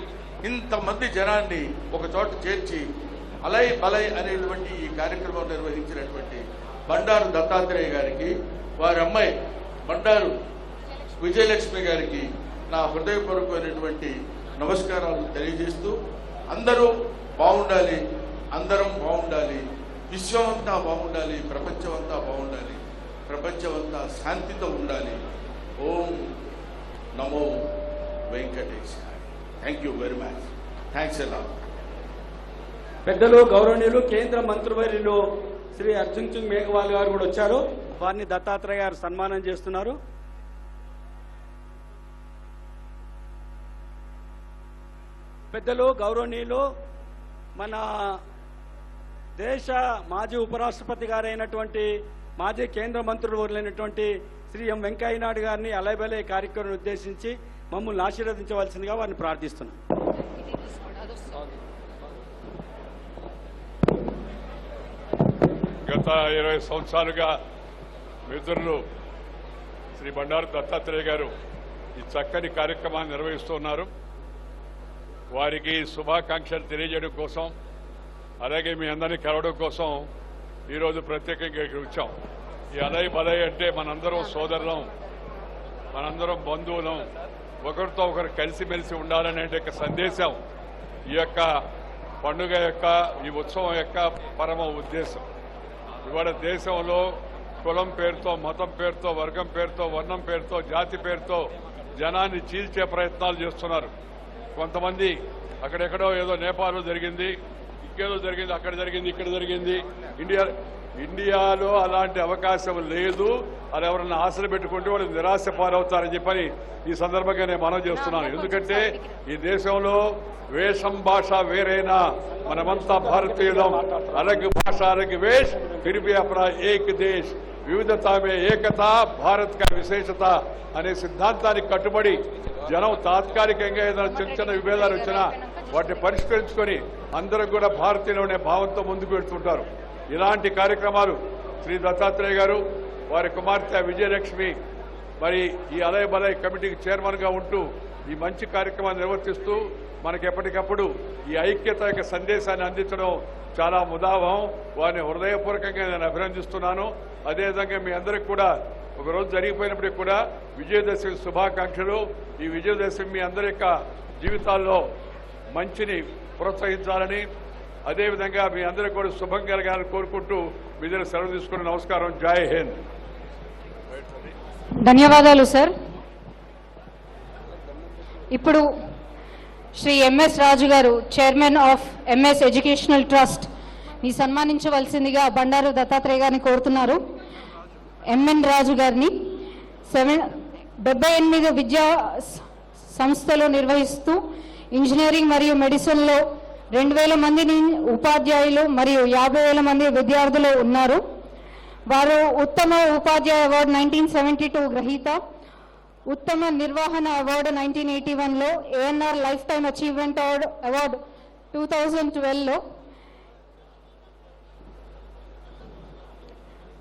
ఇంతమంది జనాన్ని ఒక చోట చేర్చి అలై బలై అనేటువంటి ఈ కార్యక్రమం నిర్వహించినటువంటి బండారు దత్తాత్రేయ గారికి, వారి అమ్మాయి బండారు విజయలక్ష్మి గారికి నా హృదయపూర్వకమైనటువంటి నమస్కారాలు తెలియజేస్తూ, అందరూ బాగుండాలి, అందరం బాగుండాలి, విశ్వం అంతా బాగుండాలి, ప్రపంచం అంతా బాగుండాలి, ప్రపంచం అంతా శాంతితో ఉండాలి. ఓం నమో వెంకటేశాయ. Thank you very much. Thanks ఎలా. పెద్దలు గౌరవనీయులు కేంద్ర మంత్రివర్యులు శ్రీ అర్జున్ సింగ్ మేఘవాల్ గారు కూడా వచ్చారు. వారిని దత్తాత్రేయ గారు సన్మానం చేస్తున్నారు. పెద్దలు గౌరవనీయులు మన దేశ మాజీ ఉపరాష్ట్రపతి గారైనటువంటి మాజీ కేంద్ర మంత్రులు వర్లైనటువంటి శ్రీ ఎం వెంకయ్య నాయుడు గారిని అలైబలే కార్యక్రమం ఉద్దేశించి మమ్మల్ని ఆశీర్వదించవలసిందిగా వారిని ప్రార్థిస్తున్నాం. గత 20 సంవత్సరాలుగా మిత్రులు శ్రీ బండారు దత్తాత్రేయ గారు ఈ చక్కని కార్యక్రమాన్ని నిర్వహిస్తున్నారు. వారికి శుభాకాంక్షలు తెలియజేయడం కోసం, అలాగే మీ అందరినీ కలవడం కోసం ఈరోజు ప్రత్యేకంగా ఇక్కడ వచ్చాం. ఈ అలయ్ బలయ్ అంటే మనందరం సోదరులం, మనందరం బంధువులం, ఒకరితో ఒకరు కలిసిమెలిసి ఉండాలనే సందేశం ఈ యొక్క పండుగ యొక్క, ఈ ఉత్సవం యొక్క పరమ ఉద్దేశం. ఇవాళ దేశంలో కులం పేరుతో, మతం పేరుతో, వర్గం పేరుతో, వర్ణం పేరుతో, జాతి పేరుతో జనాన్ని చీల్చే ప్రయత్నాలు చేస్తున్నారు. కొంతమంది అక్కడెక్కడో ఏదో నేపాల్లో జరిగింది, ఇంకేదో జరిగింది, అక్కడ జరిగింది, ఇక్కడ జరిగింది. ఇండియాలో అలాంటి అవకాశం లేదు. అది ఎవరన్నా ఆశలు పెట్టుకుంటే వాళ్ళు నిరాశ పాలవుతారని చెప్పని ఈ సందర్భంగా నేను మనవి చేస్తున్నాను. ఎందుకంటే ఈ దేశంలో వేషం భాష వేరైనా మనమంతా భారతీయులం. అలగ్ భాష అలగ్ వేష్ ఫిర్ భీ అప్నా ఏక్ దేశ్, వివిధతా మే ఏకతా భారత్ కా విశేషత అనే సిద్ధాంతానికి కట్టుబడి జనం తాత్కాలికంగా ఏదైనా చిన్న చిన్న విభేదాలు వచ్చినా వాటిని పరిష్కరించుకొని అందరూ కూడా భారతీయులు అనే భావంతో ముందుకు వెళ్తుంటారు. ఇలాంటి కార్యక్రమాలు శ్రీ దత్తాత్రేయ గారు, వారి కుమార్తె విజయలక్ష్మి మరి ఈ అలయ్ బలయ్ కమిటీకి చైర్మన్గా ఉంటూ ఈ మంచి కార్యక్రమాన్ని నిర్వర్తిస్తూ మనకి ఎప్పటికప్పుడు ఈ ఐక్యత యొక్క సందేశాన్ని అందించడం చాలా ముదావహం. వారిని హృదయపూర్వకంగా నేను అభినందిస్తున్నాను. అదేవిధంగా మీ అందరికి కూడా ఒకరోజు జరిగిపోయినప్పటికీ కూడా విజయదశమి శుభాకాంక్షలు. ఈ విజయదశమి మీ అందరి యొక్క జీవితాల్లో మంచిని ప్రోత్సహించాలని, అదేవిధంగా మీ అందరికీ కూడా శుభం కలగాలని కోరుకుంటూ మీ దగ్గర సెలవు తీసుకుని నమస్కారం. జై హింద్. ధన్యవాదాలు సార్. ఇప్పుడు శ్రీ ఎంఎస్ రాజు గారు, chairman of MS educational trust ని సన్మానించవలసిందిగా బండారు దత్తాత్రేయ గారిని కోరుతున్నారు. ఎంఎన్ రాజు గారిని 78 విద్యా సంస్థలు నిర్వహిస్తూ ఇంజనీరింగ్ మరియు మెడిసిన్లో 2000 మంది ఉపాధ్యాయులు మరియు 50,000 మంది విద్యార్థులు ఉన్నారు. వారు ఉత్తమ ఉపాధ్యాయ అవార్డు 1972 గ్రహీత, ఉత్తమ నిర్వహణ అవార్డు 1981లో, ANR lifetime achievement award 2012లో,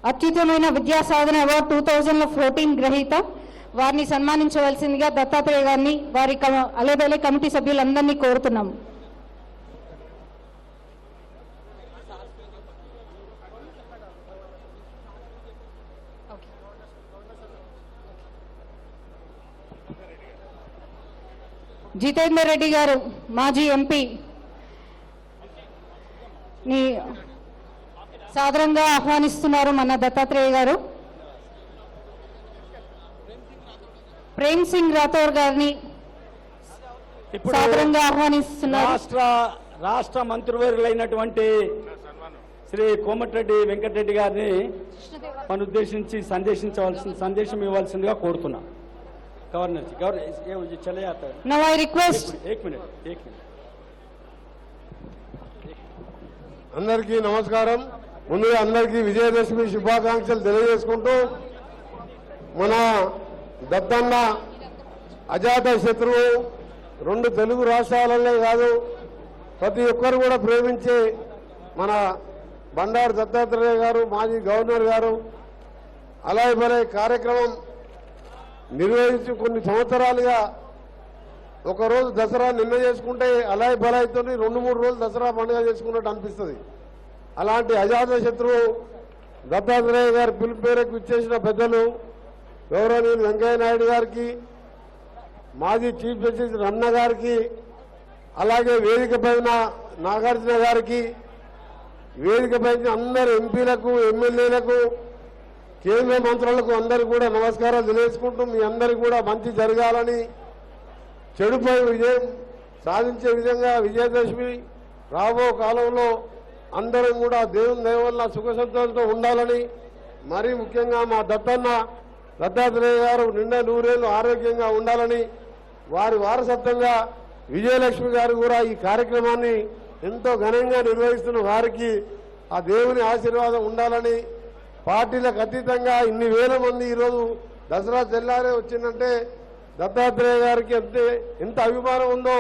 అత్యుత్తమైన విద్యా సాధన అవార్డు 2014 గ్రహీత. వారిని సన్మానించవలసిందిగా దత్తాత్రేయ గారిని, వారి అలేబలే కమిటీ సభ్యులందరినీ కోరుతున్నాము. జితేందర్ రెడ్డి గారు, మాజీ ఎంపీ ని సాదరంగా ఆహ్వానిస్తున్నారు మన దత్తాత్రేయ గారు. ప్రేమ్ సింగ్ రాథోర్ గారిని సాదరంగా ఆహ్వానిస్తున్నారు. రాష్ట్ర మంత్రివర్యులైనటువంటి శ్రీ కోమటిరెడ్డి వెంకటరెడ్డి గారిని మన ఉద్దేశించి సందేశం ఇవ్వాల్సిందిగా కోరుతున్నా. గవర్నర్ చలే आता है. Now I request. एक मिनट. అందరికీ నమస్కారం. ముందుగా అందరికీ విజయదశమి శుభాకాంక్షలు తెలియజేసుకుంటూ, మన దత్తన్న అజాత శత్రువు 2 తెలుగు రాష్ట్రాలనే కాదు ప్రతి ఒక్కరు కూడా ప్రేమించే మన బండారు దత్తాత్రేయ గారు, మాజీ గవర్నర్ గారు అలయ్ బలయ్ కార్యక్రమం నిర్వహించి కొన్ని సంవత్సరాలుగా ఒకరోజు దసరా నిన్న చేసుకుంటే అలయ్ బలయ్తో 2-3 రోజులు దసరా పండుగ చేసుకున్నట్టు అనిపిస్తుంది. అలాంటి అజాత శత్రువు దత్తాత్రేయ గారి పిలుపు మేరకు ఇచ్చేసిన పెద్దలు గౌరవనీయులు వెంకయ్య నాయుడు గారికి, మాజీ చీఫ్ జస్టిస్ రమణ గారికి, అలాగే వేదిక పైన నాగార్జున గారికి, వేదిక పైన అందరు ఎంపీలకు, ఎమ్మెల్యేలకు, కేంద్ర మంత్రులకు అందరికీ కూడా నమస్కారాలు తెలియజేసుకుంటూ, మీ అందరికీ కూడా మంచి జరగాలని, చెడుపై విజయం సాధించే విధంగా విజయదశమి రాబో కాలంలో అందరం కూడా దేవుని దయ వల్ల సుఖ సంతోషంతో ఉండాలని మరీ ముఖ్యంగా మా దత్తాత్రేయ గారు నిండా 100 ఏళ్ళు ఆరోగ్యంగా ఉండాలని, వారి వారసత్వంగా విజయలక్ష్మి గారు కూడా ఈ కార్యక్రమాన్ని ఎంతో ఘనంగా నిర్వహిస్తున్న వారికి ఆ దేవుని ఆశీర్వాదం ఉండాలని, పార్టీలకు అతీతంగా ఇన్ని వేల మంది ఈరోజు దసరా తెల్లారే వచ్చిందంటే దత్తాత్రేయ గారికి ఎంత అభిమానం ఉందో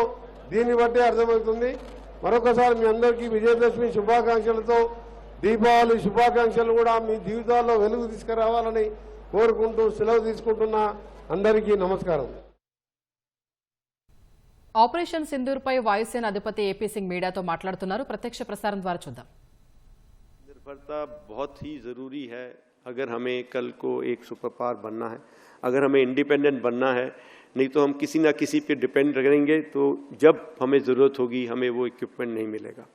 దీన్ని బట్టి అర్థమవుతుంది. మరొకసారి మీ అందరికీ విజయదశమి శుభాకాంక్షలతో, దీపావళి శుభాకాంక్షలు కూడా మీ జీవితాల్లో వెలుగు తీసుకురావాలని కోరుకుంటూ సెలవు తీసుకుంటున్న అందరికీ నమస్కారం. ఆపరేషన్ సింధూర్పై వాయుసేన అధిపతి ఏపీ సింగ్ మీడియాతో మాట్లాడుతున్నారు. ప్రత్యక్ష ప్రసారం ద్వారా చూద్దాం. निर्भरता बहुत ही ज़रूरी है अगर हमें कल को एक सुपर पावर बनना है, अगर हमें इंडिपेंडेंट बनना है. नहीं तो हम किसी ना किसी पे डिपेंड रहेंगे, तो जब हमें ज़रूरत होगी हमें वो इक्विपमेंट नहीं मिलेगा,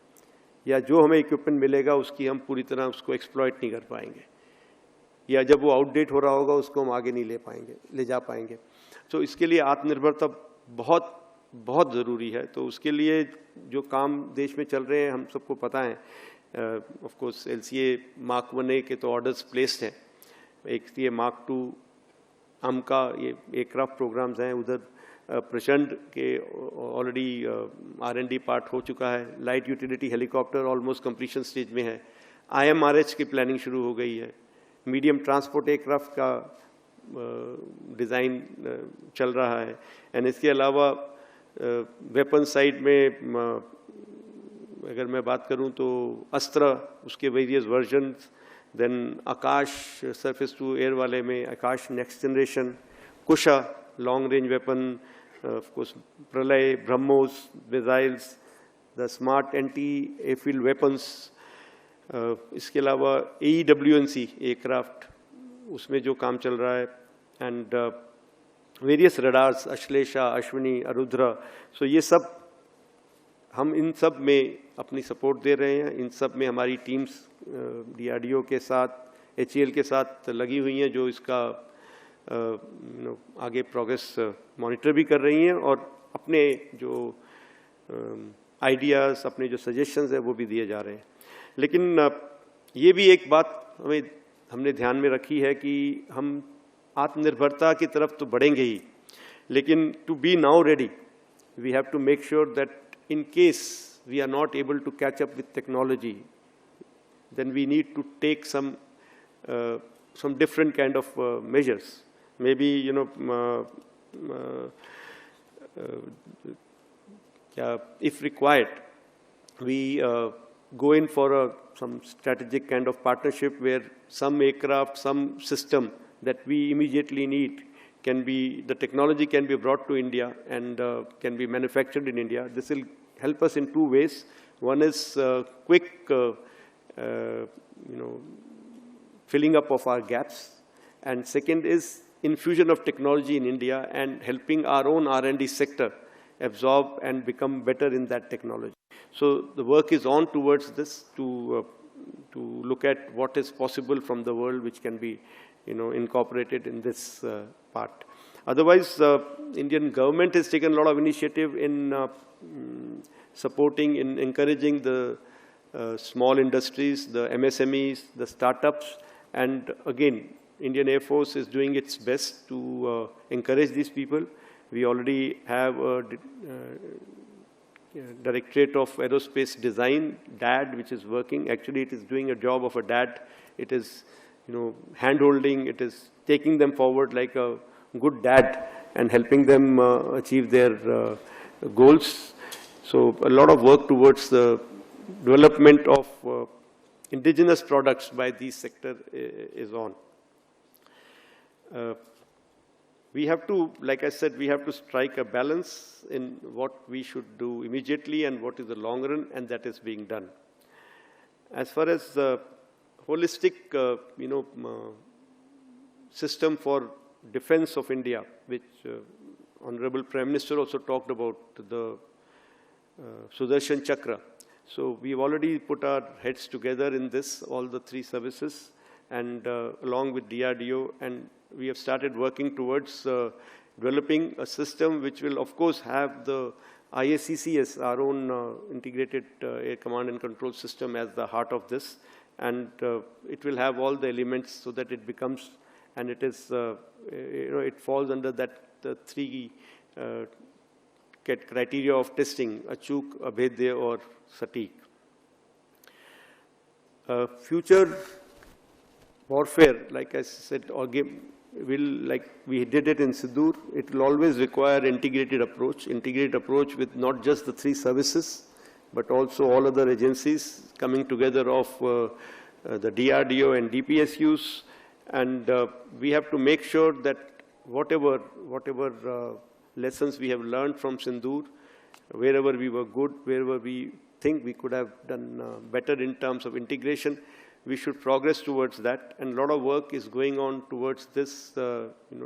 या जो हमें इक्विपमेंट मिलेगा उसकी हम पूरी तरह उसको एक्सप्लॉइट नहीं कर पाएंगे, या जब वो आउटडेट हो रहा होगा उसको हम आगे नहीं ले जा पाएंगे. तो इसके लिए आत्मनिर्भरता बहुत बहुत ज़रूरी है. तो उसके लिए जो काम देश में चल रहे हैं हम सबको पता है. Of course LCA Mark 1A के तो ऑर्डर्स प्लेस्ड हैं. एक ये Mark 2 AMCA ये एयरक्राफ्ट प्रोग्राम्स हैं. उधर प्रचंड के ऑलरेडी R&D पार्ट हो चुका है. Light utility helicopter almost completion stage में है. IMRH की प्लानिंग शुरू हो गई है. मीडियम ट्रांसपोर्ट एयरक्राफ्ट का डिज़ाइन चल रहा है. एंड इसके अलावा वेपन साइड में अगर मैं बात करूं तो अस्त्र, उसके various versions, then Akash surface to air वाले में Akash next generation, Kusha long range weapon, of course Pralay, BrahMos missiles, the smart anti airfield weapons. इसके अलावा AEWNC एयरक्राफ्ट, उसमें जो काम चल रहा है. And various radars, Ashlesha, Ashwini, Arudra. So ये सब हम इन सब में अपनी सपोर्ट दे रहे हैं. इन सब में हमारी टीम्स DRDO के साथ, HAL के साथ लगी हुई हैं, जो इसका आगे प्रोग्रेस मॉनिटर भी कर रही हैं और अपने जो आइडियाज़, अपने जो सजेशंस हैं वो भी दिए जा रहे हैं. लेकिन ये भी एक बात हमने ध्यान में रखी है कि हम आत्मनिर्भरता की तरफ तो बढ़ेंगे ही, लेकिन to be now ready we have to make sure that in case we are not able to catch up with technology, then we need to take some different kind of measures. Maybe, you know, if required, we go in for some strategic kind of partnership where some aircraft, some system that we immediately need the technology can be brought to India and can be manufactured in India. This will help us in two ways. One is quick, filling up of our gaps, and second is infusion of technology in India and helping our own R&D sector absorb and become better in that technology. So the work is on towards this to look at what is possible from the world, which can be, incorporated in this part. Otherwise, Indian government has taken a lot of initiative in supporting, in encouraging the small industries, the MSMEs, the startups, and again, Indian Air Force is doing its best to encourage these people. We already have a Directorate of Aerospace Design, DAD, which is working. Actually, it is doing a job of a DAD. It is, hand-holding. It is taking them forward like a good dad and helping them achieve their goals. So a lot of work towards the development of indigenous products by these sector is on. We have to, like I said, we have to strike a balance in what we should do immediately and what is the long run, and that is being done. As far as holistic, system for defense of India, which Honorable Prime Minister also talked about, the Sudarshan Chakra. So we've already put our heads together in this, all the three services, and along with DRDO, and we have started working towards developing a system which will, of course, have the IACCS, our own integrated air command and control system, as the heart of this, and it will have all the elements so that it becomes, and it is, it falls under that three criteria of testing: achuk, abhedya, or sateek. Future warfare, like I said, or will, like we did it in Sindoor, it will always require integrated approach with not just the three services, but also all other agencies coming together of the DRDO and DPSUs, and we have to make sure that whatever lessons we have learned from Sindoor, wherever we were good, wherever we think we could have done better in terms of integration, we should progress towards that. And a lot of work is going on towards this,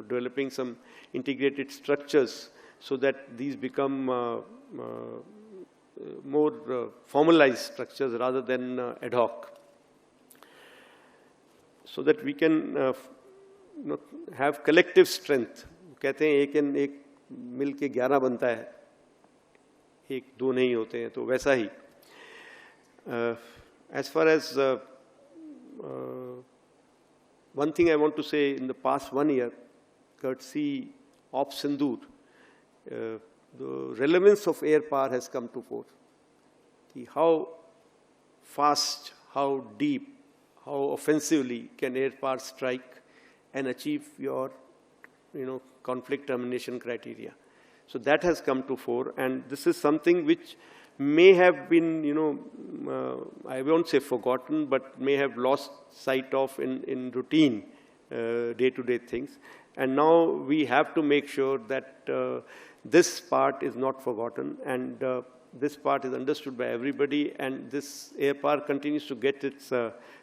developing some integrated structures so that these become more formalized structures rather than ad hoc, so that we can have collective strength. कहते हैं एक मिल के 11 बनता है, एक दो नहीं होते हैं, तो वैसा ही. As far as one thing I want to say, in the past 1 year, courtesy of Sindoor, the relevance of air power has come to fore. How fast, how deep, how offensively can air power strike and achieve your, conflict termination criteria. So that has come to fore, and this is something which may have been, I won't say forgotten, but may have lost sight of in routine day-to-day things. And now we have to make sure that this part is not forgotten, and this part is understood by everybody, and this air power continues to get its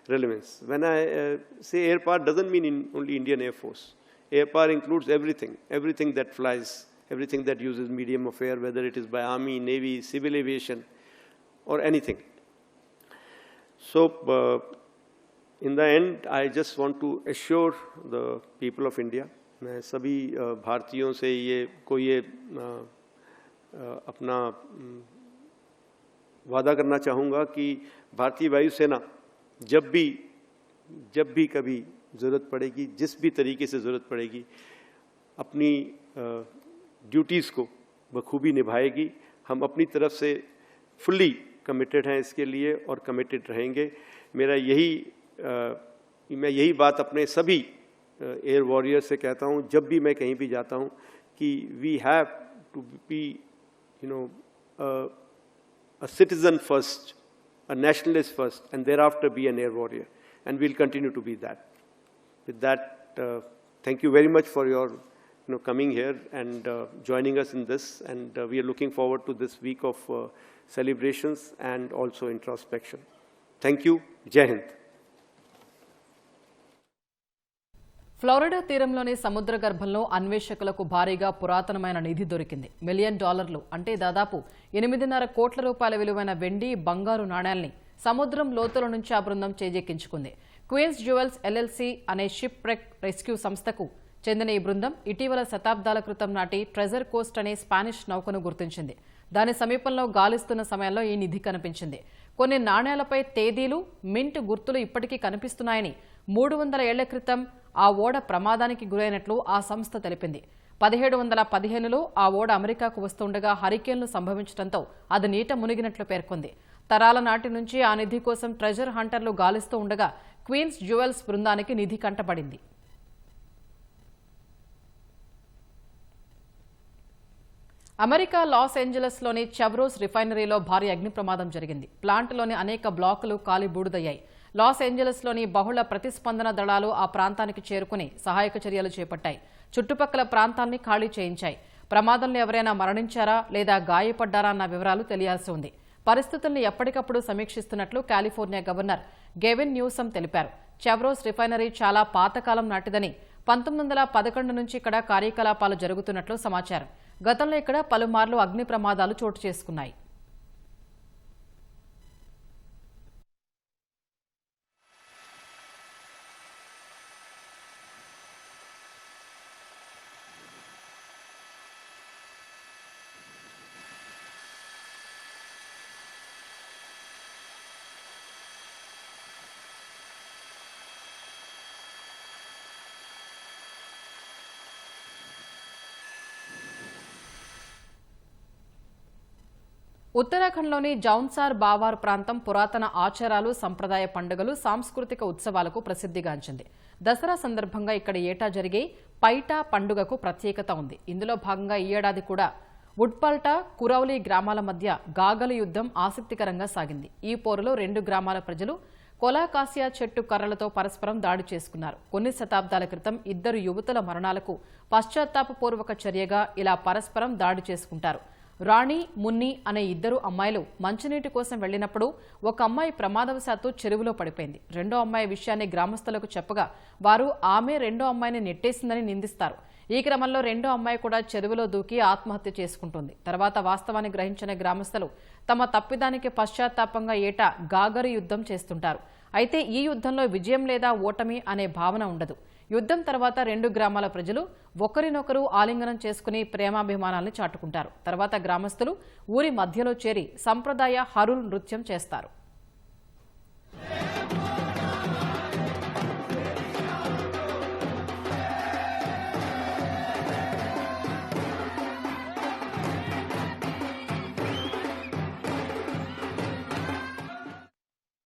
relevance. When I say air power, doesn't mean only Indian Air Force. Air power includes everything that flies, everything that uses medium of air, whether it is by Army, Navy, civil aviation, or anything. So, in the end, I just want to assure the people of India, मैं सभी भारतीयों से ये अपना वादा करना चाहूँगा कि भारतीय वायुसेना जब भी कभी ज़रूरत पड़ेगी, जिस भी तरीके से ज़रूरत पड़ेगी, अपनी ड्यूटीज़ को बखूबी निभाएगी. हम अपनी तरफ से फुल्ली कमिटेड हैं इसके लिए और कमिटेड रहेंगे. मैं यही बात अपने सभी एयर वॉरियर से कहता हूँ जब भी मैं कहीं भी जाता हूँ कि we have to be a citizen first, a nationalist first, and thereafter be an air warrior, and we'll continue to be that. With that, thank you very much for your coming here and joining us in this, and we are looking forward to this week of celebrations and also introspection. Thank you. Jai Hind. Florida తీరంలోని సముద్ర గర్భంలో అన్వేషకులకు భారీగా పురాతనమైన నిధి దొరికింది. $1 million, అంటే దాదాపు 8.5 కోట్ల రూపాయల విలువైన వెండి, బంగారు నాణేల్ని సముద్రం లోతుల నుంచి ఆ బృందం చేజెక్కించుకుంది. క్వీన్స్ జ్యువెల్స్ ఎల్ఎల్సీ అనే షిప్ రెక్ రెస్క్యూ సంస్థకు చెందిన ఈ బృందం ఇటీవల శతాబ్దాల క్రితం నాటి ట్రెజర్ కోస్ట్ అనే స్పానిష్ నౌకను గుర్తించింది. దాని సమీపంలో గాలిస్తున్న సమయంలో ఈ నిధి కనిపించింది. కొన్ని నాణేలపై తేదీలు, మింట్ గుర్తులు ఇప్పటికీ కనిపిస్తున్నాయని 300 ఏళ్ల క్రితం ఆ ఓడ ప్రమాదానికి గురైనట్లు ఆ సంస్థ తెలిపింది. 1715లో ఆ ఓడ అమెరికాకు వస్తుండగా హరికేన్లు సంభవించడంతో అది నీట మునిగినట్లు పేర్కొంది. తరాల నాటి నుంచి ఆ నిధి కోసం ట్రెజర్ హంటర్లు గాలిస్తూ ఉండగా క్వీన్స్ జ్యువెల్స్ బృందానికి నిధి కంటపడింది. అమెరికా లాస్ ఏంజలస్లోని చెవ్రోస్ రిఫైనరీలో భారీ అగ్ని ప్రమాదం జరిగింది. ప్లాంట్లోని అనేక బ్లాకులు కాలి బూడిదయ్యాయి. లాస్ ఏంజలస్లోని బహుళ ప్రతిస్పందన దళాలు ఆ ప్రాంతానికి చేరుకుని సహాయక చర్యలు చేపట్టాయి. చుట్టుపక్కల ప్రాంతాన్ని ఖాళీ చేయించాయి. ప్రమాదంలో ఎవరైనా మరణించారా లేదా గాయపడ్డారా అన్న వివరాలు తెలియాల్సి ఉంది. పరిస్థితుల్ని ఎప్పటికప్పుడు సమీక్షిస్తున్నట్లు కాలిఫోర్నియా గవర్నర్ గెవిన్ న్యూసమ్ తెలిపారు. చెవ్రోస్ రిఫైనరీ చాలా పాతకాలం నాటిదని, 1911 నుంచి ఇక్కడ కార్యకలాపాలు జరుగుతున్నట్లు సమాచారం. గతంలో ఇక్కడ పలుమార్లు అగ్ని ప్రమాదాలు చోటు చేసుకున్నాయి. ఉత్తరాఖండ్లోని జౌన్సార్ బావార్ ప్రాంతం పురాతన ఆచారాలు, సంప్రదాయ పండుగలు, సాంస్కృతిక ఉత్సవాలకు ప్రసిద్ధిగాంచింది. దసరా సందర్భంగా ఇక్కడ ఏటా జరిగే పైటా పండుగకు ప్రత్యేకత ఉంది. ఇందులో భాగంగా ఈ ఏడాది కూడా ఉడ్పల్టా, కురౌలి గ్రామాల మధ్య గాగల యుద్ధం ఆసక్తికరంగా సాగింది. ఈ పోరులో 2 గ్రామాల ప్రజలు కొలాకాసియా చెట్టు కర్రలతో పరస్పరం దాడి చేసుకున్నారు. కొన్ని శతాబ్దాల క్రితం 2 యువతుల మరణాలకు పశ్చాత్తాపపూర్వక చర్యగా ఇలా పరస్పరం దాడి చేసుకుంటారు. రాణి, మున్ని అనే 2 అమ్మాయిలు మంచినీటి కోసం వెళ్లినప్పుడు ఒక అమ్మాయి ప్రమాదవశాత్తు చెరువులో పడిపోయింది. రెండో అమ్మాయి విషయాన్ని గ్రామస్తులకు చెప్పగా వారు ఆమె రెండో అమ్మాయిని నెట్టేసిందని నిందిస్తారు. ఈ క్రమంలో రెండో అమ్మాయి కూడా చెరువులో దూకి ఆత్మహత్య చేసుకుంటుంది. తర్వాత వాస్తవాన్ని గ్రహించిన గ్రామస్తులు తమ తప్పిదానికి పశ్చాత్తాపంగా ఏటా గాగరు యుద్ధం చేస్తుంటారు. అయితే ఈ యుద్ధంలో విజయం లేదా ఓటమి అనే భావన ఉండదు. యుద్ధం తర్వాత 2 గ్రామాల ప్రజలు ఒకరినొకరు ఆలింగనం చేసుకుని ప్రేమాభిమానాల్ని చాటుకుంటారు. తర్వాత గ్రామస్తులు ఊరి మధ్యలో చేరి సంప్రదాయ హరుల్ నృత్యం చేస్తారు.